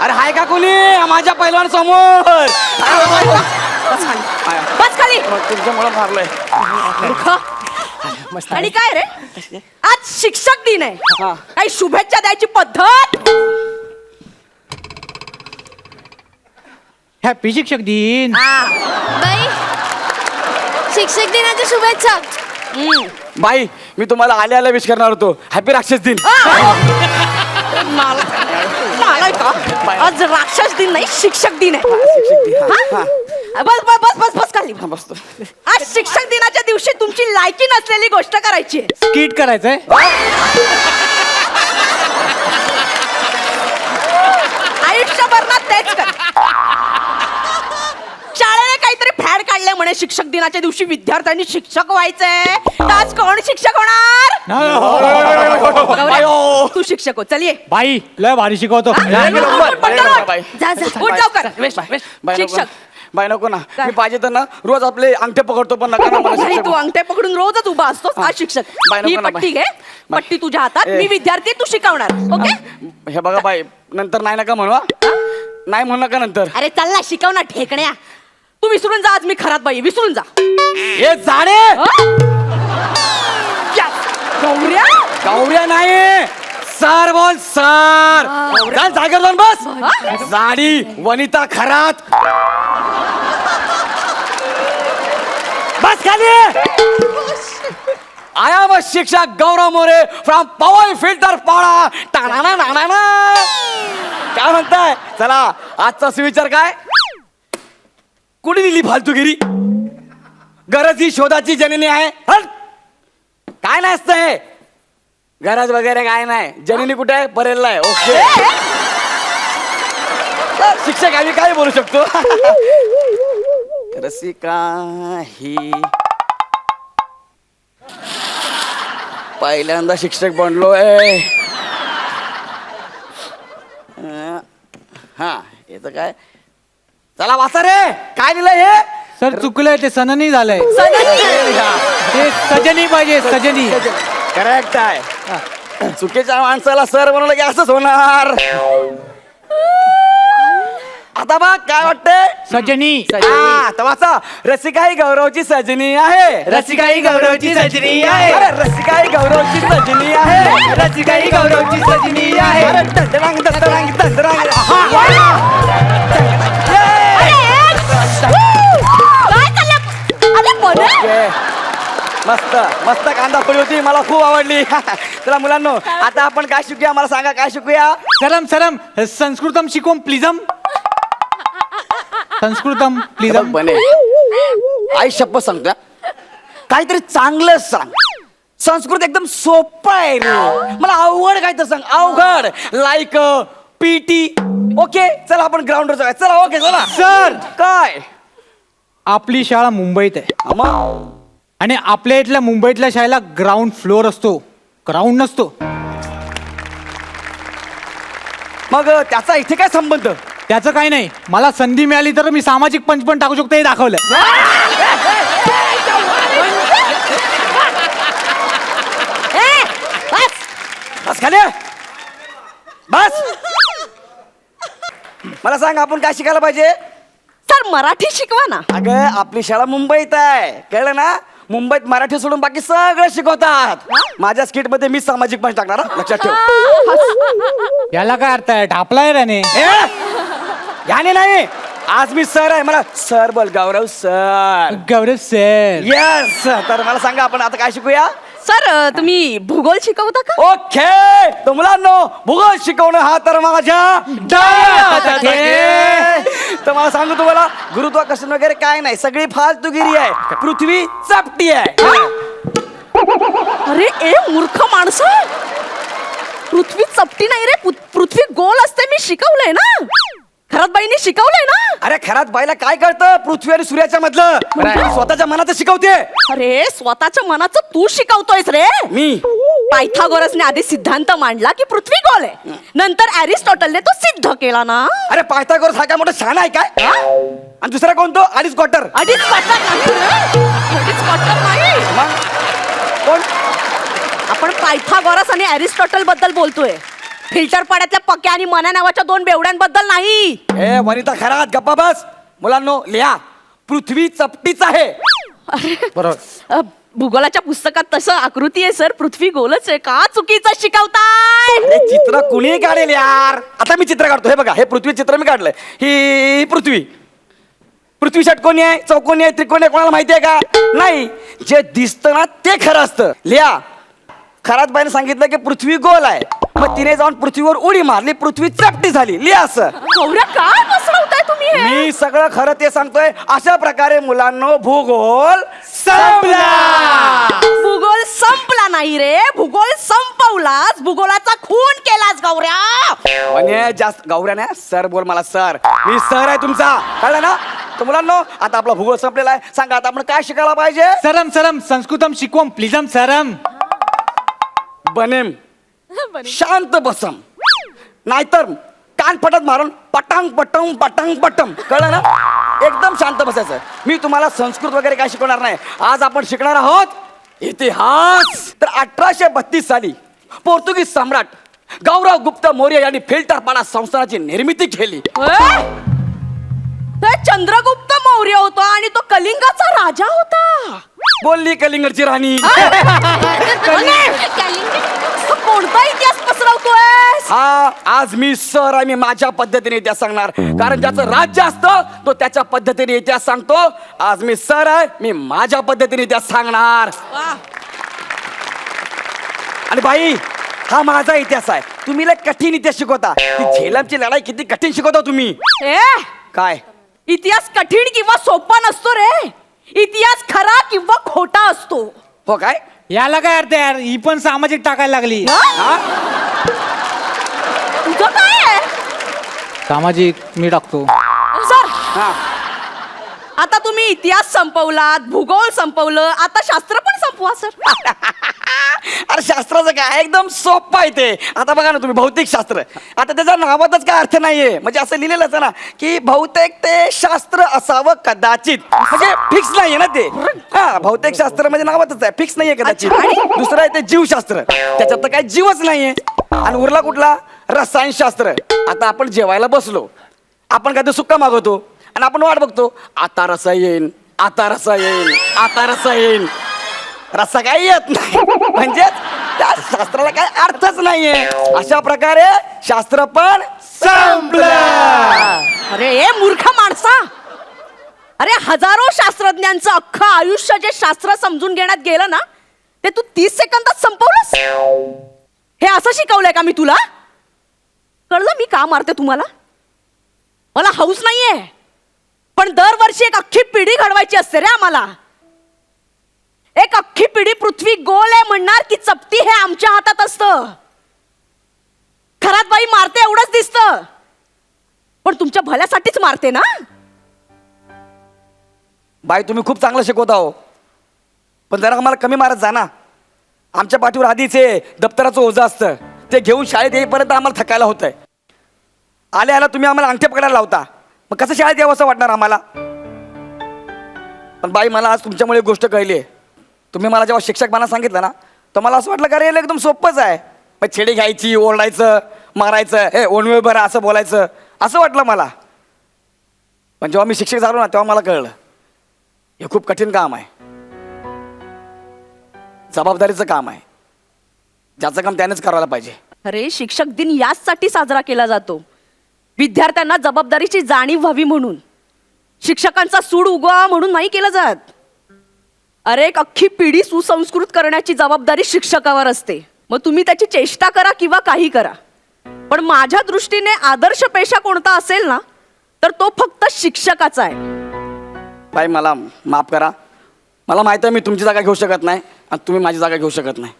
[SPEAKER 2] अरे हाय का कोणी माझ्या पैलवान समोर?
[SPEAKER 1] बस खाली.
[SPEAKER 2] तुमच्यामुळे मारलंय.
[SPEAKER 1] मूर्ख. आणि काय रे? आज शिक्षक दिन आहे.
[SPEAKER 2] हा.
[SPEAKER 1] काही शुभेच्छा द्यायची पद्धत?
[SPEAKER 8] हॅपी शिक्षक दिन.
[SPEAKER 4] बाई शिक्षक दिनाच्या शुभेच्छा.
[SPEAKER 2] बाई मी तुम्हाला आल्या विश करणार होतो. हॅपी राक्षस दिन.
[SPEAKER 1] नालाय का? आज राक्षस दिन नाही, शिक्षक दिन आहे.
[SPEAKER 2] शिक्षक दिन.
[SPEAKER 1] हा? बस बस बस बस बस खाली.
[SPEAKER 2] बसतो.
[SPEAKER 1] आज शिक्षक दिनाच्या दिवशी तुमची लायकी नसलेली गोष्ट करायची आहे.
[SPEAKER 8] स्किट करायचंय.
[SPEAKER 1] आयुष्यभर ना तेच कर. शाळेने काहीतरी फॅड काढले म्हणे शिक्षक दिनाच्या दिवशी विद्यार्थ्यांनी शिक्षक व्हायचंय. तर आज कोण शिक्षक होणार? गौऱ्या, तू शिक्षक हो. चल ये.
[SPEAKER 8] बाई लय भारी शिकवतो.
[SPEAKER 1] उठ, पटकन उठ.
[SPEAKER 2] बाई.
[SPEAKER 1] जा जा उठ लवकर.
[SPEAKER 2] बाई नको.
[SPEAKER 1] शिक्षक.
[SPEAKER 2] बाई नको ना.
[SPEAKER 1] काय?
[SPEAKER 2] मी पाहिजे तर ना रोज आपले अंगठे पकडतो, पण नका ना मला
[SPEAKER 1] नाही,
[SPEAKER 2] शिक्षक.
[SPEAKER 1] तू अंगठे पकडून रोजच उभा असतोस. आज शिक्षक.
[SPEAKER 2] बाई, नको
[SPEAKER 1] ही
[SPEAKER 2] ना,
[SPEAKER 1] पट्टी
[SPEAKER 2] बाई.
[SPEAKER 1] घे. पट्टी तुझ्या हातात.
[SPEAKER 2] ए.
[SPEAKER 1] मी विद्यार्थी, तू शिकवणार. ओके?
[SPEAKER 2] हे बघा बाई, नंतर नाही नका म्हणू. नाही म्हणू नका नंतर.
[SPEAKER 1] अरे चल ना, शिकवणार ठेकण्या. तू विसरून जा. आज मी खरात बाई. विसरून जा.
[SPEAKER 2] हे जाणे.
[SPEAKER 1] Yes. गौऱ्या
[SPEAKER 2] गौऱ्या नाही सर बोल सर काय जागेवर जाऊन बस जाडी वनिता खरात बस खाली आय एम शिक्षक गौरव मोरे फ्रॉम पवई फिल्टर पाडा टाणा नाणा काय म्हणताय चला आजचा सुविचार काय कुणी दिली फालतूगिरी गरज ही शोधाची जननी आहे हट! काय नसतंय गरज वगैरे काय नाही जननी कुठे आहे परेलला आहे ओके शिक्षक आम्ही काय बोलू शकतो रसिका ही पहिल्यांदा शिक्षक बनलोय हा येतं काय चला वाचा रे काय लिहिलंय हे
[SPEAKER 8] सर चुकलंय ते सननी झालंय ते सजनी पाहिजे सजनी
[SPEAKER 2] करेक्ट आहे चुकीच्या माणसाला सर बनवलं की असंच होणार आता बघ काय वाटतंय
[SPEAKER 8] सजनी
[SPEAKER 2] आता वाचा रसिका ही गौरवची सजनी आहे
[SPEAKER 8] रसिका ही गौरवची सजनी आहे
[SPEAKER 2] अरे रसिका ही गौरवची सजनी आहे
[SPEAKER 8] रसिका ही गौरवची सजनी आहे
[SPEAKER 2] अरे दंडरांग दंडरांग दंडरांग ओके. मस्त मस्त कांदा पोळी होती मला खूप आवडली चला मुलांनो आता आपण काय शिकूया मला सांगा काय शिकूया
[SPEAKER 8] सरम सरम संस्कृतम शिकवून प्लीजम संस्कृतम प्लीजम
[SPEAKER 2] बने आई शप्प सांगतो काहीतरी चांगलं सांग संस्कृत एकदम सोपं आहे रे मला अवघड काय तर सांग अवघड लाईक पीटी ओके चला आपण ग्राउंडवर जाऊया चला ओके चला
[SPEAKER 8] सर
[SPEAKER 2] काय
[SPEAKER 8] आपली शाळा मुंबईत आहे
[SPEAKER 2] मग
[SPEAKER 8] आणि आपल्या इथल्या मुंबईतल्या शाळेला ग्राउंड फ्लोअर असतो ग्राउंड नसतो
[SPEAKER 2] मग त्याचा इथे काय संबंध
[SPEAKER 8] त्याचं काही नाही मला संधी मिळाली तर मी सामाजिक पंच पण टाकू शकतो हे दाखवलं
[SPEAKER 2] बस खाली बस मला सांग आपण काय शिकायला पाहिजे
[SPEAKER 1] सर मराठी शिकवा ना.
[SPEAKER 2] अगं आपली शाळा मुंबईत आहे कळलं ना मुंबईत मराठी सोडून बाकी सगळं शिकवतात माझ्या स्किट मध्ये मी सामाजिक पंच टाकणार हा? लक्षात ठेव
[SPEAKER 8] याला काय अर्थ आहे ढापलाय त्याने
[SPEAKER 2] याने नाही आज मी सर आहे मला सर बोल गौरव सर
[SPEAKER 8] गौरव सर
[SPEAKER 2] येस तर मला सांगा आपण आता काय शिकूया
[SPEAKER 1] सर तुम्ही भूगोल शिकवता का?
[SPEAKER 2] ओके तर मुलांनो भूगोल शिकवणं हा तर माझ्या डोळ्यात आहे. तर मला सांगू तुम्हाला गुरुत्वाकर्षण वगैरे काय नाही सगळी फालतूगिरी आहे पृथ्वी चपटी आहे
[SPEAKER 1] अरे ए मूर्ख माणसं पृथ्वी चपटी नाही रे पृथ्वी गोल असते मी शिकवलंय ना खरात बाईंनी शिकवलंय ना.
[SPEAKER 2] अरे खरात बाईला काय कळतं पृथ्वी आणि सूर्याच्या मधलं स्वतःच्या मनाचं शिकवते
[SPEAKER 1] अरे स्वतःच्या मनाचं तू शिकवतोयस रे.
[SPEAKER 2] मी
[SPEAKER 1] पायथागोरसने आधी सिद्धांत मांडला की पृथ्वी गोल आहे नंतर अरिस्टॉटलने तो सिद्ध केला ना.
[SPEAKER 2] अरे पायथागोरस हा काय मोठा शहाणा आहे काय आणि दुसरा कोण तो अडीच क्वार्टर
[SPEAKER 1] अडीच क्वार्टर नाही रे. अडीच क्वार्टर नाही
[SPEAKER 2] मग कोण
[SPEAKER 1] आपण पायथागोरस आणि अरिस्टॉटल बद्दल बोलतोय फिल्टर पाड्यातल्या पक्या आणि मना नावाच्या दोन बेवड्यांबद्दल नाही.
[SPEAKER 2] ए वनिता खरात गप्पा बस मुलांनो लिहा पृथ्वी चपटीच आहे बरोबर
[SPEAKER 1] भूगोलाच्या पुस्तकात तसं आकृती आहे सर पृथ्वी गोलच आहे का चुकीचं शिकवताय.
[SPEAKER 2] अरे चित्र कुणी काढेल यार आता मी चित्र काढतो हे बघा हे पृथ्वी चित्र मी काढलंय ही पृथ्वी षटकोनी आहे चौकोनी आहे त्रिकोणी आहे कोणाला माहिती आहे का नाही जे दिसतं ना ते खरं असतं लिहा खरात बाईने सांगितलं की पृथ्वी गोल आहे मग तिने जाऊन पृथ्वीवर उडी मारली पृथ्वी चपटी झाली लिहा असं
[SPEAKER 1] गौऱ्या काय बसवताय तुम्ही हे?
[SPEAKER 2] मी सगळं खरं ते सांगतोय अशा प्रकारे मुलांनो भूगोल संपला
[SPEAKER 1] भूगोल संपला नाही रे भूगोल संपवलाच भूगोलाचा खून केलास गौऱ्या.
[SPEAKER 2] म्हणजे जास्त गौऱ्या नाही सर बोल मला सर मी सर आहे तुमचा कळलं ना तर मुलांनो आता आपला भूगोल संपलेला आहे सांगा आता आपण काय शिकायला पाहिजे
[SPEAKER 8] सरम सरम संस्कृतम शिकवम प्लीजम सरम
[SPEAKER 2] बनेम शांत बसम नाहीतर कान फटत मारून पटांग पटम पटांग पटम कळलं ना एकदम शांत बसायचं मी तुम्हाला संस्कृत वगैरे काय शिकवणार नाही आज आपण शिकणार आहोत इतिहास तर 1832 साली पोर्तुगीज सम्राट गौरव गुप्त मौर्य यांनी फिल्टरपाडा संस्थानाची निर्मिती केली.
[SPEAKER 1] ते चंद्रगुप्त मौर्य होता आणि तो कलिंगाचा राजा होता.
[SPEAKER 2] बोलली कलिंगडची राणी
[SPEAKER 10] हा आज मी सर आहे, मी माझ्या पद्धतीने इतिहास सांगणार. कारण ज्याचं राज्य असतं तो त्याच्या पद्धतीने इतिहास सांगतो. आज मी सर आहे, मी माझ्या पद्धतीने इतिहास सांगणार. आणि बाई हा माझा इतिहास आहे. तुम्ही लय कठीण इतिहास शिकवता. ती झेलमची लढाई किती कठीण शिकवता तुम्ही.
[SPEAKER 1] ए
[SPEAKER 10] काय
[SPEAKER 1] इतिहास कठीण किंवा सोपा नसतो रे. इतिहास खरा किंवा खोटा असतो.
[SPEAKER 10] हो काय
[SPEAKER 8] याला काय अर्थ यार, ही पण सामाजिक टाकायला लागली.
[SPEAKER 1] तुझं काय आहे?
[SPEAKER 8] सामाजिक मी टाकतो.
[SPEAKER 1] सर
[SPEAKER 10] हा
[SPEAKER 1] आता तुम्ही इतिहास संपवलात, भूगोल संपवलं, आता शास्त्र पण संपवा सर.
[SPEAKER 10] अरे शास्त्राचं काय एकदम सोपं आहे ते. आता बघा ना तुम्ही भौतिक शास्त्र, आता त्याच्या नावातच काय अर्थ नाहीये. म्हणजे असं लिहिलेलंच आहे ना की बहुतेक ते शास्त्र असावं कदाचित. म्हणजे फिक्स नाहीये ना ते. हा भौतिक शास्त्र म्हणजे नावातच आहे, फिक्स नाहीये कदाचित. दुसरं आहे ते जीवशास्त्र, त्याच्यात तर काय जीवच नाहीये. आणि उरला कुठला रसायनशास्त्र. आता आपण जेवायला बसलो, आपण काय ते सुक्का मागवतो आणि आपण वाट बघतो, आता रसा येईन, आता रसा येईन, आता रसा येईन. रस्सा काही येत नाही. म्हणजे त्या शास्त्राला काय अर्थच नाहीये. अशा प्रकारे शास्त्र पण संपलं.
[SPEAKER 1] अरे ए मूर्ख माणसा, अरे हजारो शास्त्रज्ञांचं अख्खं आयुष्य जे शास्त्र समजून घेण्यात गेलं ना, ते तू 30 सेकंदात संपवलंस. हे असं शिकवलंय का मी तुला? कळलं मी का मारते तुम्हाला? मला हौस नाहीये, पण दरवर्षी एक अख्खी पिढी घडवायची असते रे आम्हाला. एक अख्खी पिढी पृथ्वी गोल आहे म्हणणार की चपटी हे आमच्या हातात असतं. खरात बाई मारते एवढंच दिसतं, पण तुमच्या भल्यासाठीच मारते ना.
[SPEAKER 10] बाई तुम्ही खूप चांगलं शिकवता हो, पण जरा आम्हाला कमी मारत जा ना. आमच्या पाठीवर आधीच हे दप्तराचं ओझं असतं, ते घेऊन शाळेत येईपर्यंत आम्हाला थकायला होतंय. आले आला तुम्ही आम्हाला अंगठे पकडायला लावता, मग कसं शाळेत यावं असं वाटणार आम्हाला. पण बाई मला आज तुमच्यामुळे एक गोष्ट कळली आहे. तुम्ही मला जेव्हा शिक्षकपणा सांगितलं ना, तर मला असं वाटलं का रे एकदम सोपंच आहे. मग छेडी घ्यायची, ओरडायचं, मारायचं, हे ओणवे बरं असं बोलायचं, असं वाटलं मला. पण जेव्हा मी शिक्षक झालो ना, तेव्हा मला कळलं हे खूप कठीण काम आहे, जबाबदारीचं काम आहे, ज्याचं काम त्यानेच करायला पाहिजे.
[SPEAKER 1] अरे शिक्षक दिन याचसाठी साजरा केला जातो, विद्यार्थ्यांना जबाबदारीची जाणीव व्हावी म्हणून. शिक्षकांचा सूड उगवा म्हणून नाही केलं जात. अरे एक अख्खी पिढी सुसंस्कृत करण्याची जबाबदारी शिक्षकावर असते. मग तुम्ही त्याची चेष्टा करा किंवा काही करा, पण माझ्या दृष्टीने आदर्श पेशा कोणता असेल ना, तर तो फक्त शिक्षकाचा आहे.
[SPEAKER 10] बाई मला माफ करा, मला माहिती आहे मी तुमची जागा घेऊ शकत नाही आणि तुम्ही माझी जागा घेऊ शकत नाही.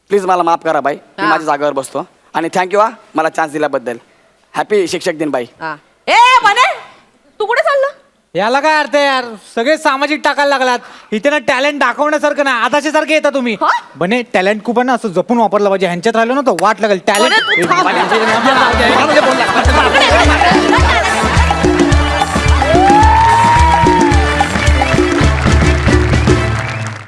[SPEAKER 10] प्लीज मला माफ करा बाई, मी माझ्या जागेवर बसतो. आणि थँक्यू हा मला चान्स दिल्याबद्दल. हॅपी शिक्षक दिन बाई.
[SPEAKER 1] ए म्हणे तू कुठे चालला?
[SPEAKER 8] याला काय अर्थ आहे यार, सगळे सामाजिक टाकायला लागलात. इथे ना टॅलेंट दाखवण्यासारखं ना आताच्या सारखे येता तुम्ही. बने टॅलेंट खूप आहे ना, असं जपून वापरलं पाहिजे. ह्यांच्यात राहिलो ना तर वाट लागेल. टॅलेंट